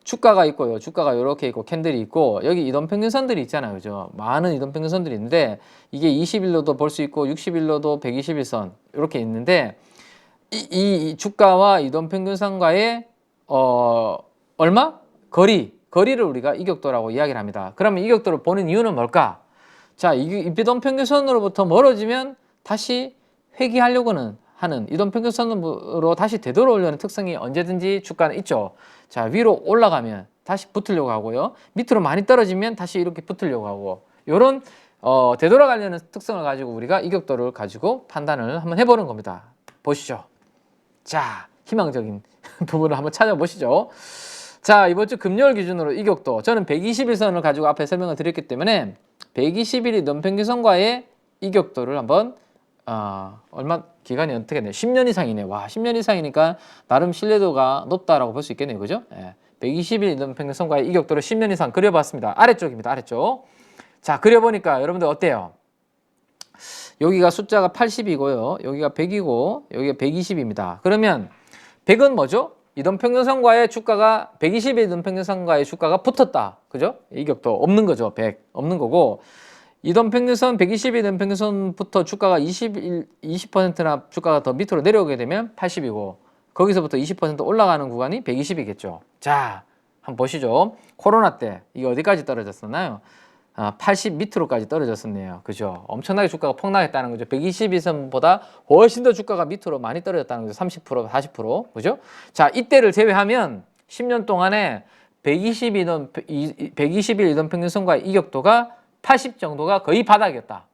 주가가 있고요. 주가가 이렇게 있고 캔들이 있고 여기 이동평균선들이 있잖아요. 그죠? 많은 이동평균선들이 있는데 이게 20일로도 볼 수 있고 60일로도 121선 이렇게 있는데 이 주가와 이동평균선과의 얼마? 거리를 우리가 이격도라고 이야기를 합니다. 그러면 이격도를 보는 이유는 뭘까? 자, 이동평균선으로부터 멀어지면 다시 회귀하려고는 하는, 이동평균선으로 다시 되돌아오려는 특성이 언제든지 주가는 있죠. 자, 위로 올라가면 다시 붙으려고 하고요. 밑으로 많이 떨어지면 다시 이렇게 붙으려고 하고, 요런 되돌아가려는 특성을 가지고 우리가 이격도를 가지고 판단을 한번 해보는 겁니다. 보시죠. 자, 희망적인 부분을 한번 찾아보시죠. 자, 이번 주 금요일 기준으로 이격도, 저는 121선을 가지고 앞에 설명을 드렸기 때문에 120일이 넘평균선과의 이격도를 한번 얼마 기간이 어떻게 되나요? 10년 이상이네. 와, 10년 이상이니까 나름 신뢰도가 높다라고 볼 수 있겠네요. 그죠? 120일 넘평균선과의 이격도를 10년 이상 그려봤습니다. 아래쪽입니다. 아래쪽. 자, 그려보니까 여러분들 어때요? 여기가 숫자가 80이고요. 여기가 100이고 여기가 120입니다. 그러면 100은 뭐죠? 이동평균선과의 주가가 120의 이동평균선과의 주가가 붙었다. 그죠? 이격도 없는 거죠. 100 없는 거고, 이동평균선 120의 이동평균선부터 주가가 20%나 주가가 더 밑으로 내려오게 되면 80이고 거기서부터 20% 올라가는 구간이 120이겠죠. 자, 한번 보시죠. 코로나 때 이게 어디까지 떨어졌었나요? 80 밑으로까지 떨어졌었네요. 그죠? 엄청나게 주가가 폭락했다는 거죠. 122선보다 훨씬 더 주가가 밑으로 많이 떨어졌다는 거죠. 30%, 40%. 그죠? 자, 이때를 제외하면 10년 동안에 120일 이동평균선과의 이격도가 80 정도가 거의 바닥이었다.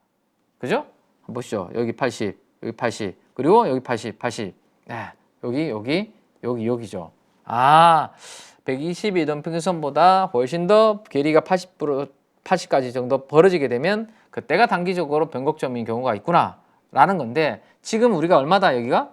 그죠? 한번 보시죠. 여기 80, 여기 80, 그리고 여기 80, 80. 네, 여기죠. 120일 이동평균선보다 훨씬 더 괴리가 80까지 정도 벌어지게 되면 그때가 단기적으로 변곡점인 경우가 있구나 라는 건데, 지금 우리가 얼마다? 여기가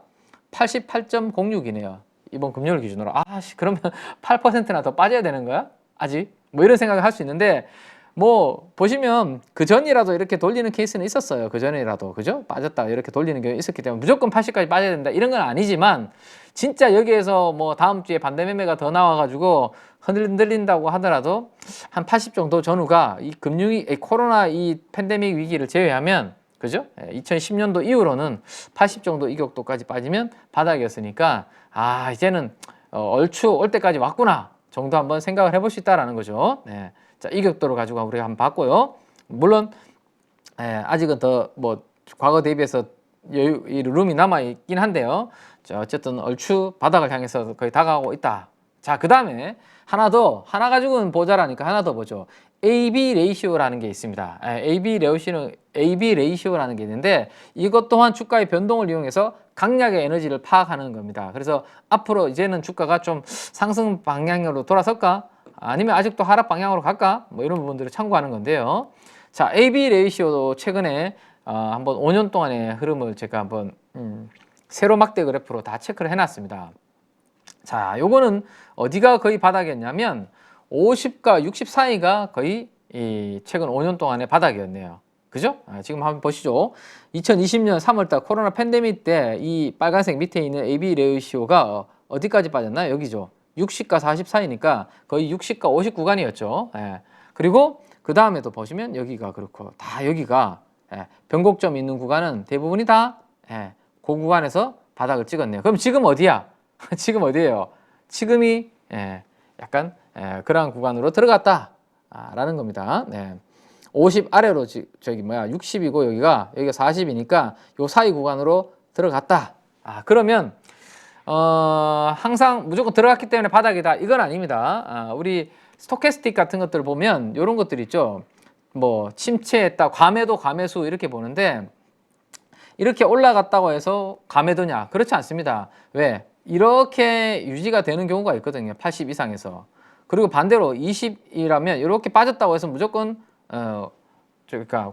88.06이네요 이번 금요일 기준으로. 그러면 8%나 더 빠져야 되는 거야? 아직? 뭐 이런 생각을 할 수 있는데, 뭐 보시면 그 전이라도 이렇게 돌리는 케이스는 있었어요. 그 전이라도, 그죠? 빠졌다 이렇게 돌리는 게 있었기 때문에 무조건 80까지 빠져야 된다 이런 건 아니지만, 진짜 여기에서 뭐 다음 주에 반대 매매가 더 나와가지고 흔들린다고 하더라도 한 80 정도 전후가 이 코로나 이 팬데믹 위기를 제외하면, 그죠? 2010년도 이후로는 80 정도 이격도까지 빠지면 바닥이었으니까 이제는 얼추 올 때까지 왔구나 정도 한번 생각을 해볼 수 있다라는 거죠. 네. 자, 이격도를 가지고 우리가 한번 봤고요. 물론 아직은 더 뭐 과거 대비해서 이 룸이 남아 있긴 한데요. 자, 어쨌든 얼추 바닥을 향해서 거의 다가오고 있다. 자, 그 다음에 하나 가지고는 모자라니까 하나 더 보죠. AB 레이시오라는 게 있습니다. AB 레이시오라는 게 있는데, 이것 또한 주가의 변동을 이용해서 강약의 에너지를 파악하는 겁니다. 그래서 앞으로 이제는 주가가 좀 상승 방향으로 돌아설까? 아니면 아직도 하락 방향으로 갈까? 뭐 이런 부분들을 참고하는 건데요. 자, AB 레이시오도 최근에 한번 5년 동안의 흐름을 제가 한번 세로 막대 그래프로 다 체크를 해놨습니다. 자, 요거는 어디가 거의 바닥이었냐면 50과 60 사이가 거의 이 최근 5년 동안의 바닥이었네요. 그죠? 지금 한번 보시죠. 2020년 3월달 코로나 팬데믹 때 이 빨간색 밑에 있는 AB 레이시오가 어디까지 빠졌나요? 여기죠. 60과 40 사이니까 거의 60과 50 구간이었죠. 예. 그리고 그 다음에도 보시면 여기가 그렇고 다 여기가 변곡점 있는 구간은 대부분이 다 그 구간에서 바닥을 찍었네요. 그럼 지금 어디야? 지금 어디예요? 지금이 약간 그러한 구간으로 들어갔다라는 겁니다. 50 아래로 저기 뭐야 60이고 여기가 40이니까 요 사이 구간으로 들어갔다. 그러면 항상 무조건 들어갔기 때문에 바닥이다 이건 아닙니다. 우리 스토캐스틱 같은 것들 보면 이런 것들 있죠. 뭐 침체했다, 과매도, 과매수 이렇게 보는데 이렇게 올라갔다고 해서 과매도냐? 그렇지 않습니다. 왜? 이렇게 유지가 되는 경우가 있거든요. 80 이상에서. 그리고 반대로 20이라면 이렇게 빠졌다고 해서 무조건 그러니까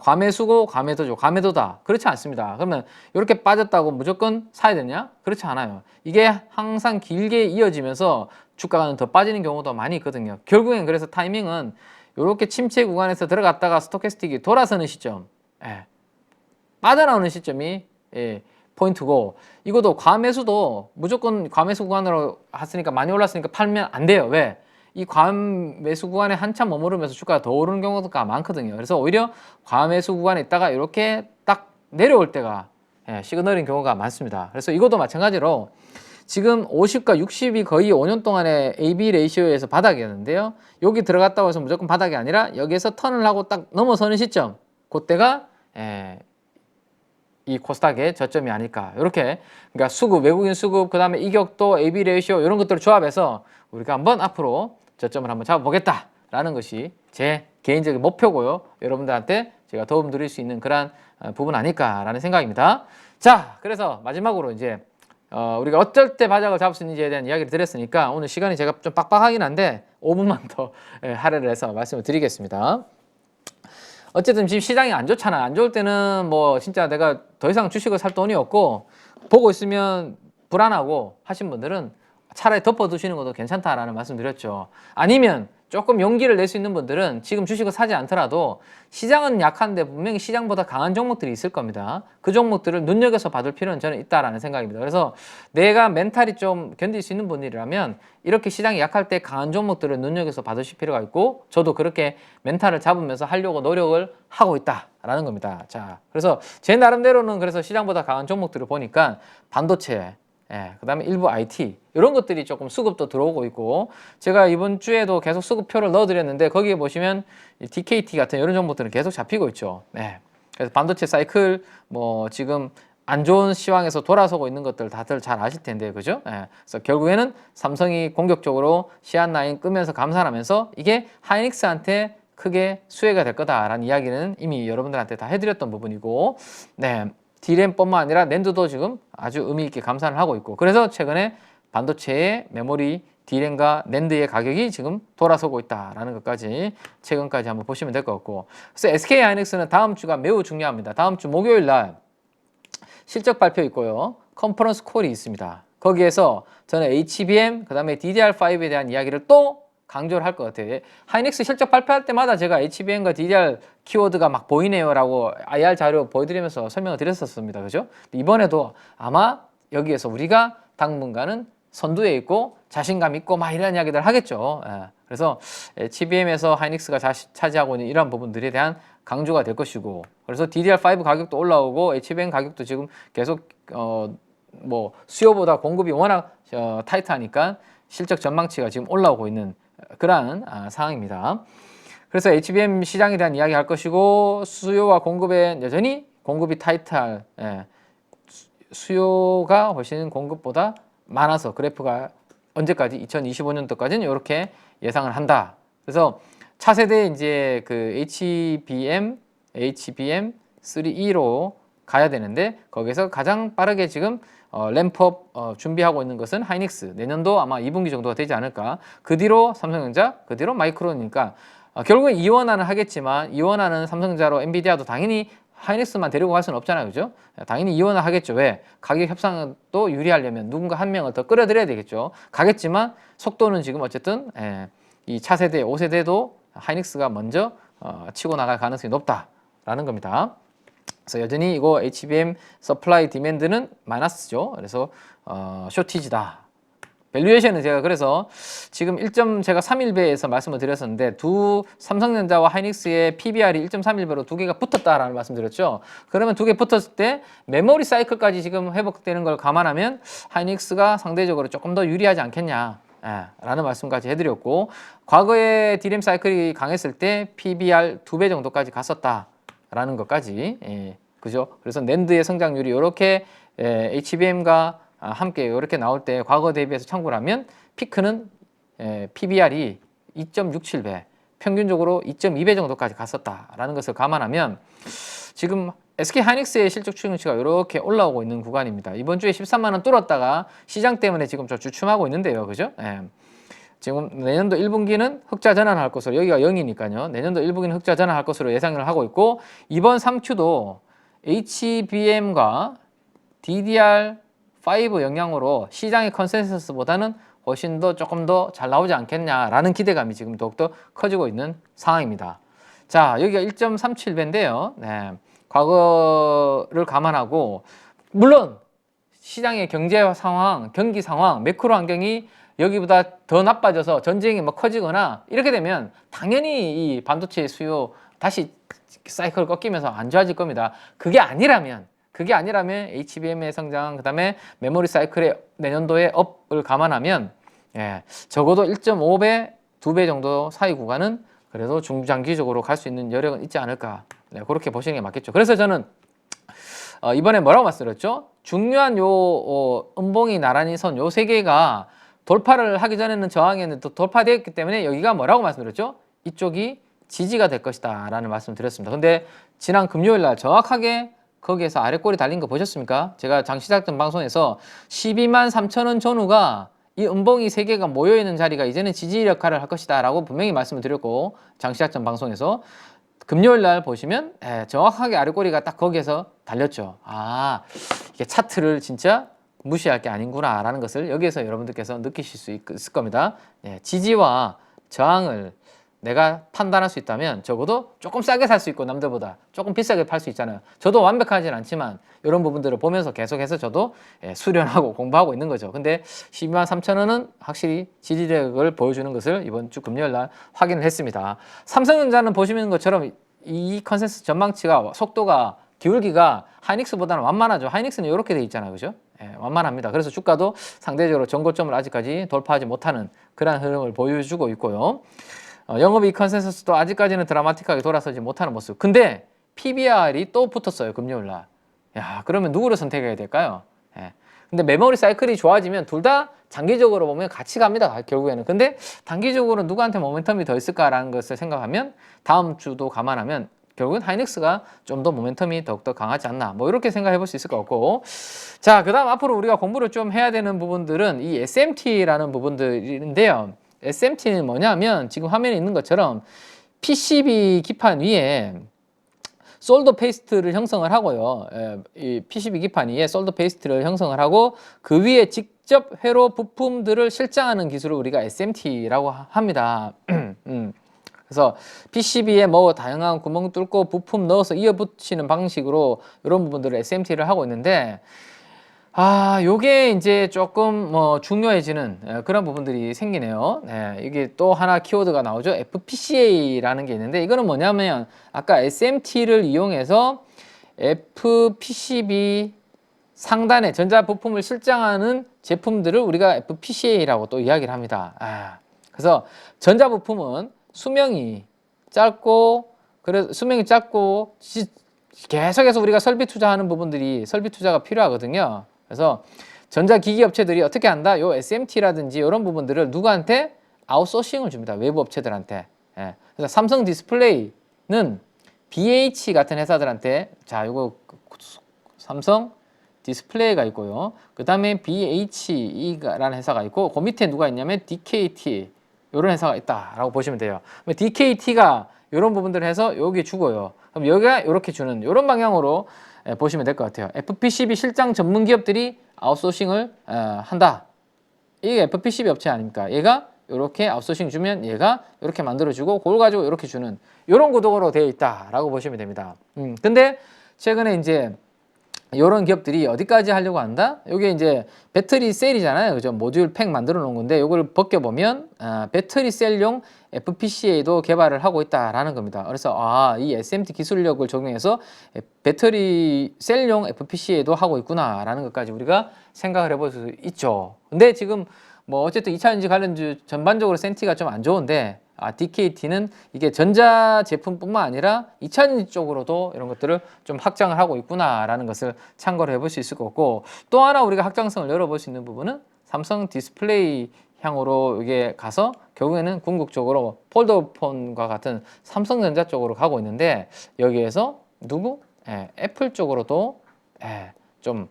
과매수고 과매도죠. 과매도다. 그렇지 않습니다. 그러면 이렇게 빠졌다고 무조건 사야 되냐? 그렇지 않아요. 이게 항상 길게 이어지면서 주가가 더 빠지는 경우도 많이 있거든요. 결국엔 그래서 타이밍은 이렇게 침체 구간에서 들어갔다가 스토캐스틱이 돌아서는 시점, 빠져나오는 시점이 포인트고, 이것도 과매수도 무조건 과매수 구간으로 했으니까 많이 올랐으니까 팔면 안 돼요. 왜? 이 과매수 구간에 한참 머무르면서 주가가 더 오르는 경우가 많거든요. 그래서 오히려 과매수 구간에 있다가 이렇게 딱 내려올 때가 시그널인 경우가 많습니다. 그래서 이것도 마찬가지로 지금 50과 60이 거의 5년 동안의 AB 레이시오에서 바닥이었는데요. 여기 들어갔다고 해서 무조건 바닥이 아니라 여기에서 턴을 하고 딱 넘어서는 시점, 그때가 이 코스닥의 저점이 아닐까. 이렇게 그러니까 수급, 외국인 수급, 그 다음에 이격도, AB 레이시오 이런 것들을 조합해서 우리가 한번 앞으로 저점을 한번 잡아보겠다라는 것이 제 개인적인 목표고요. 여러분들한테 제가 도움 드릴 수 있는 그런 부분 아닐까라는 생각입니다. 자, 그래서 마지막으로 이제 우리가 어쩔 때 바닥을 잡을 수 있는지에 대한 이야기를 드렸으니까 오늘 시간이 제가 좀 빡빡하긴 한데 5분만 더 할애를 해서 말씀을 드리겠습니다. 어쨌든 지금 시장이 안 좋잖아. 안 좋을 때는 뭐 진짜 내가 더 이상 주식을 살 돈이 없고 보고 있으면 불안하고 하신 분들은 차라리 덮어두시는 것도 괜찮다라는 말씀 드렸죠. 아니면 조금 용기를 낼 수 있는 분들은 지금 주식을 사지 않더라도 시장은 약한데 분명히 시장보다 강한 종목들이 있을 겁니다. 그 종목들을 눈여겨서 봐둘 필요는 저는 있다라는 생각입니다. 그래서 내가 멘탈이 좀 견딜 수 있는 분이라면 이렇게 시장이 약할 때 강한 종목들을 눈여겨서 봐두실 필요가 있고, 저도 그렇게 멘탈을 잡으면서 하려고 노력을 하고 있다라는 겁니다. 자, 그래서 제 나름대로는 그래서 시장보다 강한 종목들을 보니까 반도체, 그 다음에 일부 IT 이런 것들이 조금 수급도 들어오고 있고, 제가 이번 주에도 계속 수급표를 넣어드렸는데 거기에 보시면 DKT 같은 이런 종목들은 계속 잡히고 있죠. 그래서 반도체 사이클 뭐 지금 안 좋은 시황에서 돌아서고 있는 것들 다들 잘 아실 텐데, 그죠? 그래서 결국에는 삼성이 공격적으로 시안9 끄면서 감산하면서 이게 하이닉스한테 크게 수혜가 될 거다라는 이야기는 이미 여러분들한테 다 해드렸던 부분이고, D램뿐만 아니라 낸드도 지금 아주 의미 있게 감산을 하고 있고, 그래서 최근에 반도체의 메모리 D램과 낸드의 가격이 지금 돌아서고 있다라는 것까지 최근까지 한번 보시면 될 것 같고, 그래서 SK하이닉스는 다음 주가 매우 중요합니다. 다음 주 목요일 날 실적 발표 있고요. 컨퍼런스 콜이 있습니다. 거기에서 저는 HBM, 그 다음에 DDR5에 대한 이야기를 또 강조를 할 것 같아요. 하이닉스 실적 발표할 때마다 제가 HBM과 DDR 키워드가 막 보이네요 라고 IR 자료 보여드리면서 설명을 드렸었습니다. 그죠? 이번에도 아마 여기에서 우리가 당분간은 선두에 있고 자신감 있고 막 이런 이야기들 하겠죠. 그래서 HBM에서 하이닉스가 차지하고 있는 이러한 부분들에 대한 강조가 될 것이고, 그래서 DDR5 가격도 올라오고 HBM 가격도 지금 계속 뭐 수요보다 공급이 워낙 타이트하니까 실적 전망치가 지금 올라오고 있는 그러한 상황입니다. 그래서 HBM 시장에 대한 이야기 할 것이고, 수요와 공급에 여전히 공급이 타이트할, 수요가 훨씬 공급보다 많아서 그래프가 언제까지 2025년도까지는 이렇게 예상을 한다. 그래서 차세대 이제 그 HBM3E로 가야 되는데 거기서 가장 빠르게 지금 램프업 준비하고 있는 것은 하이닉스. 내년도 아마 2분기 정도가 되지 않을까. 그 뒤로 삼성전자, 그 뒤로 마이크론이니까 결국은 이원화는 하겠지만, 이원화는 삼성전자로 엔비디아도 당연히 하이닉스만 데리고 갈 수는 없잖아요. 그죠? 당연히 이원화 하겠죠. 왜? 가격 협상도 유리하려면 누군가 한 명을 더 끌어들여야 되겠죠. 가겠지만 속도는 지금 어쨌든 이 차세대, 5세대도 하이닉스가 먼저 치고 나갈 가능성이 높다. 있다라는 겁니다. 그래서 여전히 이거 HBM 서플라이 디맨드는 마이너스죠. 그래서 쇼티지다. 밸류에이션은 제가 그래서 지금 1.31배에서 말씀을 드렸었는데 두 삼성전자와 하이닉스의 PBR이 1.31배로 두 개가 붙었다라는 말씀드렸죠. 그러면 두 개 붙었을 때 메모리 사이클까지 지금 회복되는 걸 감안하면 하이닉스가 상대적으로 조금 더 유리하지 않겠냐. 라는 말씀까지 해드렸고 과거에 D램 사이클이 강했을 때 PBR 2배 정도까지 갔었다라는 것까지 그죠? 그래서 낸드의 성장률이 이렇게 HBM과 함께 이렇게 나올 때 과거 대비해서 참고를 하면 피크는 PBR이 2.67배, 평균적으로 2.2배 정도까지 갔었다라는 것을 감안하면 지금 SK 하이닉스의 실적 추정치가 이렇게 올라오고 있는 구간입니다. 이번 주에 13만 원 뚫었다가 시장 때문에 지금 저 주춤하고 있는데요. 그죠? 지금 내년도 1분기는 흑자 전환할 것으로 여기가 0이니까요. 내년도 1분기는 흑자 전환할 것으로 예상을 하고 있고 이번 3Q도 HBM과 DDR5 영향으로 시장의 컨센서스보다는 훨씬 더 조금 더 잘 나오지 않겠냐라는 기대감이 지금 더욱더 커지고 있는 상황입니다. 자, 여기가 1.37배인데요. 과거를 감안하고 물론 시장의 경제 상황, 경기 상황, 매크로 환경이 여기보다 더 나빠져서 전쟁이 뭐 커지거나 이렇게 되면 당연히 이 반도체 수요 다시 사이클 꺾이면서 안 좋아질 겁니다. 그게 아니라면 HBM의 성장, 그 다음에 메모리 사이클의 내년도의 업을 감안하면 적어도 1.5배, 2배 정도 사이 구간은 그래도 중장기적으로 갈 수 있는 여력은 있지 않을까. 그렇게 보시는 게 맞겠죠. 그래서 저는 이번에 뭐라고 말씀드렸죠? 중요한 요 음봉이 나란히 선 요 세 개가 돌파를 하기 전에는 저항이었는데 또 돌파되었기 때문에 여기가 뭐라고 말씀드렸죠? 이쪽이 지지가 될 것이다 라는 말씀을 드렸습니다. 근데 지난 금요일 날 정확하게 거기에서 아래 꼬리 달린 거 보셨습니까? 제가 장 시작 전 방송에서 12만 3천 원 전후가 이 음봉이 세 개가 모여있는 자리가 이제는 지지 역할을 할 것이다 라고 분명히 말씀을 드렸고 장 시작 전 방송에서 금요일 날 보시면 정확하게 아래 꼬리가 딱 거기에서 달렸죠. 아, 이게 차트를 진짜 무시할 게 아닌구나 라는 것을 여기에서 여러분들께서 느끼실 수 있을 겁니다. 지지와 저항을 내가 판단할 수 있다면 적어도 조금 싸게 살 수 있고 남들보다 조금 비싸게 팔 수 있잖아요. 저도 완벽하진 않지만 이런 부분들을 보면서 계속해서 저도 수련하고 공부하고 있는 거죠. 근데 12만 3천 원은 확실히 지지력을 보여주는 것을 이번 주 금요일 날 확인을 했습니다. 삼성전자는 보시는 것처럼 이 컨센서스 전망치가 속도가 기울기가 하이닉스보다는 완만하죠. 하이닉스는 이렇게 돼 있잖아요. 그죠? 완만합니다. 그래서 주가도 상대적으로 전고점을 아직까지 돌파하지 못하는 그런 흐름을 보여주고 있고요. 영업이익 컨센서스도 아직까지는 드라마틱하게 돌아서지 못하는 모습. 근데 PBR이 또 붙었어요. 금요일날. 야, 그러면 누구를 선택해야 될까요? 근데 메모리 사이클이 좋아지면 둘 다 장기적으로 보면 같이 갑니다. 결국에는. 근데 단기적으로 누구한테 모멘텀이 더 있을까라는 것을 생각하면 다음 주도 감안하면 결국은 하이닉스가 좀 더 모멘텀이 더욱더 강하지 않나 뭐 이렇게 생각해 볼 수 있을 것 같고 자, 그 다음 앞으로 우리가 공부를 좀 해야 되는 부분들은 이 SMT라는 부분들인데요. SMT는 뭐냐면 지금 화면에 있는 것처럼 PCB 기판 위에 솔더 페이스트를 형성을 하고요. 이 PCB 기판 위에 솔더 페이스트를 형성을 하고 그 위에 직접 회로 부품들을 실장하는 기술을 우리가 SMT라고 합니다. 그래서 PCB에 뭐 다양한 구멍 뚫고 부품 넣어서 이어 붙이는 방식으로 이런 부분들을 SMT를 하고 있는데 요게 이제 조금 뭐 중요해지는 그런 부분들이 생기네요. 이게 또 하나 키워드가 나오죠. FPCA라는 게 있는데 이거는 뭐냐면 아까 SMT를 이용해서 FPCB 상단에 전자 부품을 실장하는 제품들을 우리가 FPCA라고 또 이야기를 합니다. 그래서 전자 부품은 수명이 짧고 계속해서 우리가 설비 투자하는 부분들이 설비 투자가 필요하거든요. 그래서 전자기기 업체들이 어떻게 한다? 요 SMT라든지 이런 부분들을 누구한테 아웃소싱을 줍니다. 외부 업체들한테. 그래서 삼성 디스플레이는 BH 같은 회사들한테 자, 요거 삼성 디스플레이가 있고요. 그 다음에 BHE라는 회사가 있고 그 밑에 누가 있냐면 DKT 이런 회사가 있다라고 보시면 돼요. DKT가 이런 부분들을 해서 여기 주고요. 그럼 여기가 이렇게 주는 이런 방향으로 보시면 될 것 같아요. FPCB 실장 전문 기업들이 아웃소싱을 한다. 이게 FPCB 업체 아닙니까? 얘가 이렇게 아웃소싱 주면 얘가 이렇게 만들어주고 그걸 가지고 이렇게 주는 이런 구도로 되어 있다라고 보시면 됩니다. 근데 최근에 이제 이런 기업들이 어디까지 하려고 한다? 이게 이제 배터리 셀이잖아요. 그죠? 모듈 팩 만들어 놓은 건데 이걸 벗겨보면 배터리 셀용 FPCA도 개발을 하고 있다라는 겁니다. 그래서 이 SMT 기술력을 적용해서 배터리 셀용 FPCA도 하고 있구나라는 것까지 우리가 생각을 해볼 수 있죠. 근데 지금 뭐 어쨌든 2차전지 관련주 전반적으로 센티가 좀 안 좋은데 DKT는 이게 전자 제품뿐만 아니라 2차전지 쪽으로도 이런 것들을 좀 확장을 하고 있구나라는 것을 참고를 해볼 수 있을 것 같고, 또 하나 우리가 확장성을 열어볼 수 있는 부분은 삼성 디스플레이 향으로 이게 가서 결국에는 궁극적으로 폴더폰과 같은 삼성전자 쪽으로 가고 있는데, 여기에서 누구? 애플 쪽으로도 좀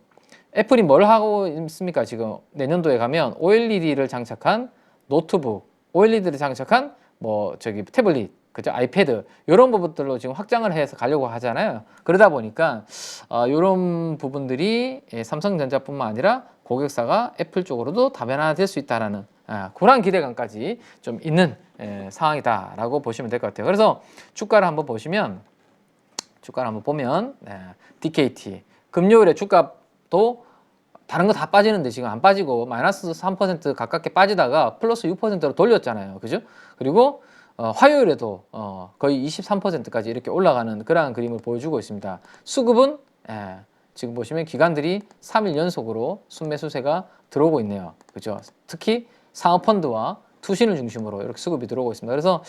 애플이 뭘 하고 있습니까? 지금 내년도에 가면 OLED를 장착한 노트북, OLED를 장착한 태블릿, 그죠? 아이패드 이런 부분들로 지금 확장을 해서 가려고 하잖아요. 그러다 보니까 이런 부분들이 삼성전자뿐만 아니라 고객사가 애플 쪽으로도 다변화될 수 있다라는 그런 기대감까지 좀 있는 상황이다라고 보시면 될 것 같아요. 그래서 주가를 한번 보면 DKT 금요일에 주가도 다른 거 다 빠지는데 지금 안 빠지고 마이너스 3% 가깝게 빠지다가 플러스 6%로 돌렸잖아요. 그죠? 그리고 화요일에도 거의 23%까지 이렇게 올라가는 그러한 그림을 보여주고 있습니다. 수급은 지금 보시면 기관들이 3일 연속으로 순매수세가 들어오고 있네요. 그죠? 특히 상업펀드와 투신을 중심으로 이렇게 수급이 들어오고 있습니다. 그래서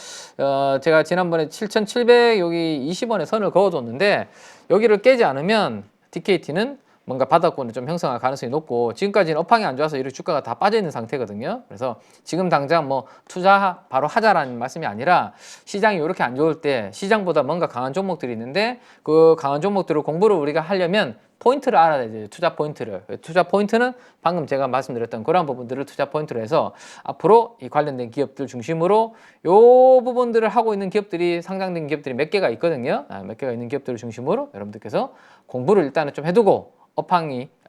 제가 지난번에 7,700 여기 20원에 선을 그어뒀는데 여기를 깨지 않으면 DKT는 뭔가 바닥권을 좀 형성할 가능성이 높고, 지금까지는 업황이 안 좋아서 이렇게 주가가 다 빠져 있는 상태거든요. 그래서 지금 당장 투자 바로 하자라는 말씀이 아니라, 시장이 이렇게 안 좋을 때 시장보다 뭔가 강한 종목들이 있는데 그 강한 종목들을 공부를 우리가 하려면 포인트를 알아야 돼요. 투자 포인트는 방금 제가 말씀드렸던 그런 부분들을 투자 포인트로 해서 앞으로 이 관련된 기업들 중심으로 요 부분들을 하고 있는 기업들이, 상장된 기업들이 몇 개가 있거든요. 몇 개가 있는 기업들을 중심으로 여러분들께서 공부를 일단은 좀 해두고,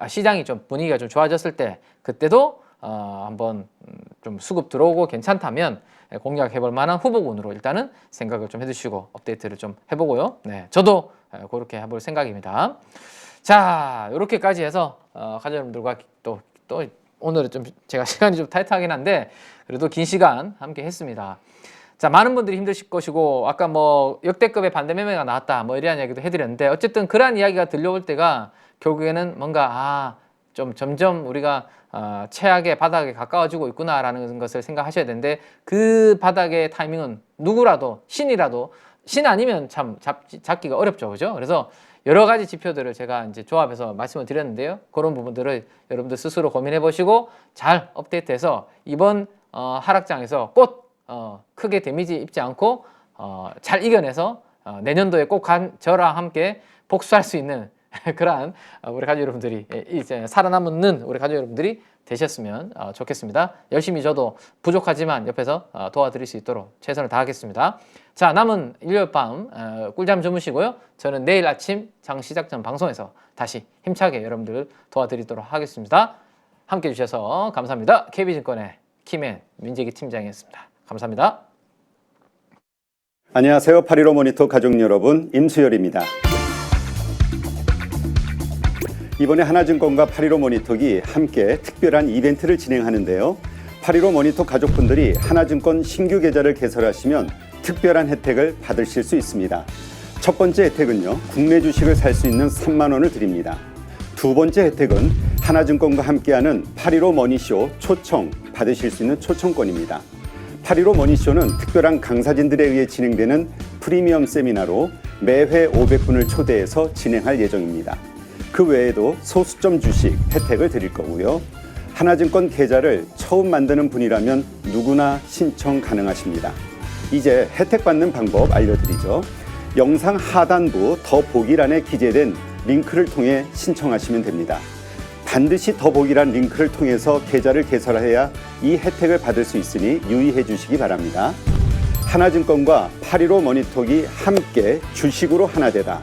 시장이 좀 분위기가 좀 좋아졌을 때 그때도 한번 좀 수급 들어오고 괜찮다면 공략해볼 만한 후보군으로 일단은 생각을 좀 해주시고 업데이트를 좀 해보고요. 저도 그렇게 해볼 생각입니다. 자, 이렇게까지 해서 가족 여러분들과 또 오늘은 좀 제가 시간이 좀 타이트하긴 한데 그래도 긴 시간 함께 했습니다. 자, 많은 분들이 힘드실 것이고, 아까 역대급의 반대 매매가 나왔다 이러한 이야기도 해드렸는데, 어쨌든 그러한 이야기가 들려올 때가 결국에는 뭔가 좀 점점 우리가 최악의 바닥에 가까워지고 있구나라는 것을 생각하셔야 되는데, 그 바닥의 타이밍은 누구라도, 신 아니면 참 잡기가 어렵죠. 그죠? 그래서 여러 가지 지표들을 제가 이제 조합해서 말씀을 드렸는데요. 그런 부분들을 여러분들 스스로 고민해 보시고 잘 업데이트해서 이번 하락장에서 크게 데미지 입지 않고 잘 이겨내서 내년도에 꼭 저랑 함께 복수할 수 있는 그러한 우리 가족 여러분들이, 이제 살아남는 우리 가족 여러분들이 되셨으면 좋겠습니다. 열심히 저도 부족하지만 옆에서 도와드릴 수 있도록 최선을 다하겠습니다. 자, 남은 일요일 밤 꿀잠 주무시고요. 저는 내일 아침 장 시작 전 방송에서 다시 힘차게 여러분들 도와드리도록 하겠습니다. 함께 해주셔서 감사합니다. KB증권의 김앤 민재기 팀장이었습니다. 감사합니다. 안녕하세요. 8.15 모니터 가족 여러분, 임수열입니다. 이번에 하나증권과 8.15 모니터기 함께 특별한 이벤트를 진행하는데요. 8.15 모니터 가족분들이 하나증권 신규 계좌를 개설하시면 특별한 혜택을 받으실 수 있습니다. 첫 번째 혜택은요, 국내 주식을 살 수 있는 3만 원을 드립니다. 두 번째 혜택은 하나증권과 함께하는 8.15 머니쇼 초청 받으실 수 있는 초청권입니다. 8.15 머니쇼는 특별한 강사진들에 의해 진행되는 프리미엄 세미나로 매회 500분을 초대해서 진행할 예정입니다. 그 외에도 소수점 주식 혜택을 드릴 거고요. 하나증권 계좌를 처음 만드는 분이라면 누구나 신청 가능하십니다. 이제 혜택 받는 방법 알려드리죠. 영상 하단부 더보기란에 기재된 링크를 통해 신청하시면 됩니다. 반드시 더보기란 링크를 통해서 계좌를 개설해야 이 혜택을 받을 수 있으니 유의해 주시기 바랍니다. 하나증권과 8.15 모니터기 함께 주식으로 하나 되다.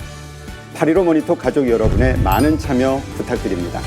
8.15 모니터 가족 여러분의 많은 참여 부탁드립니다.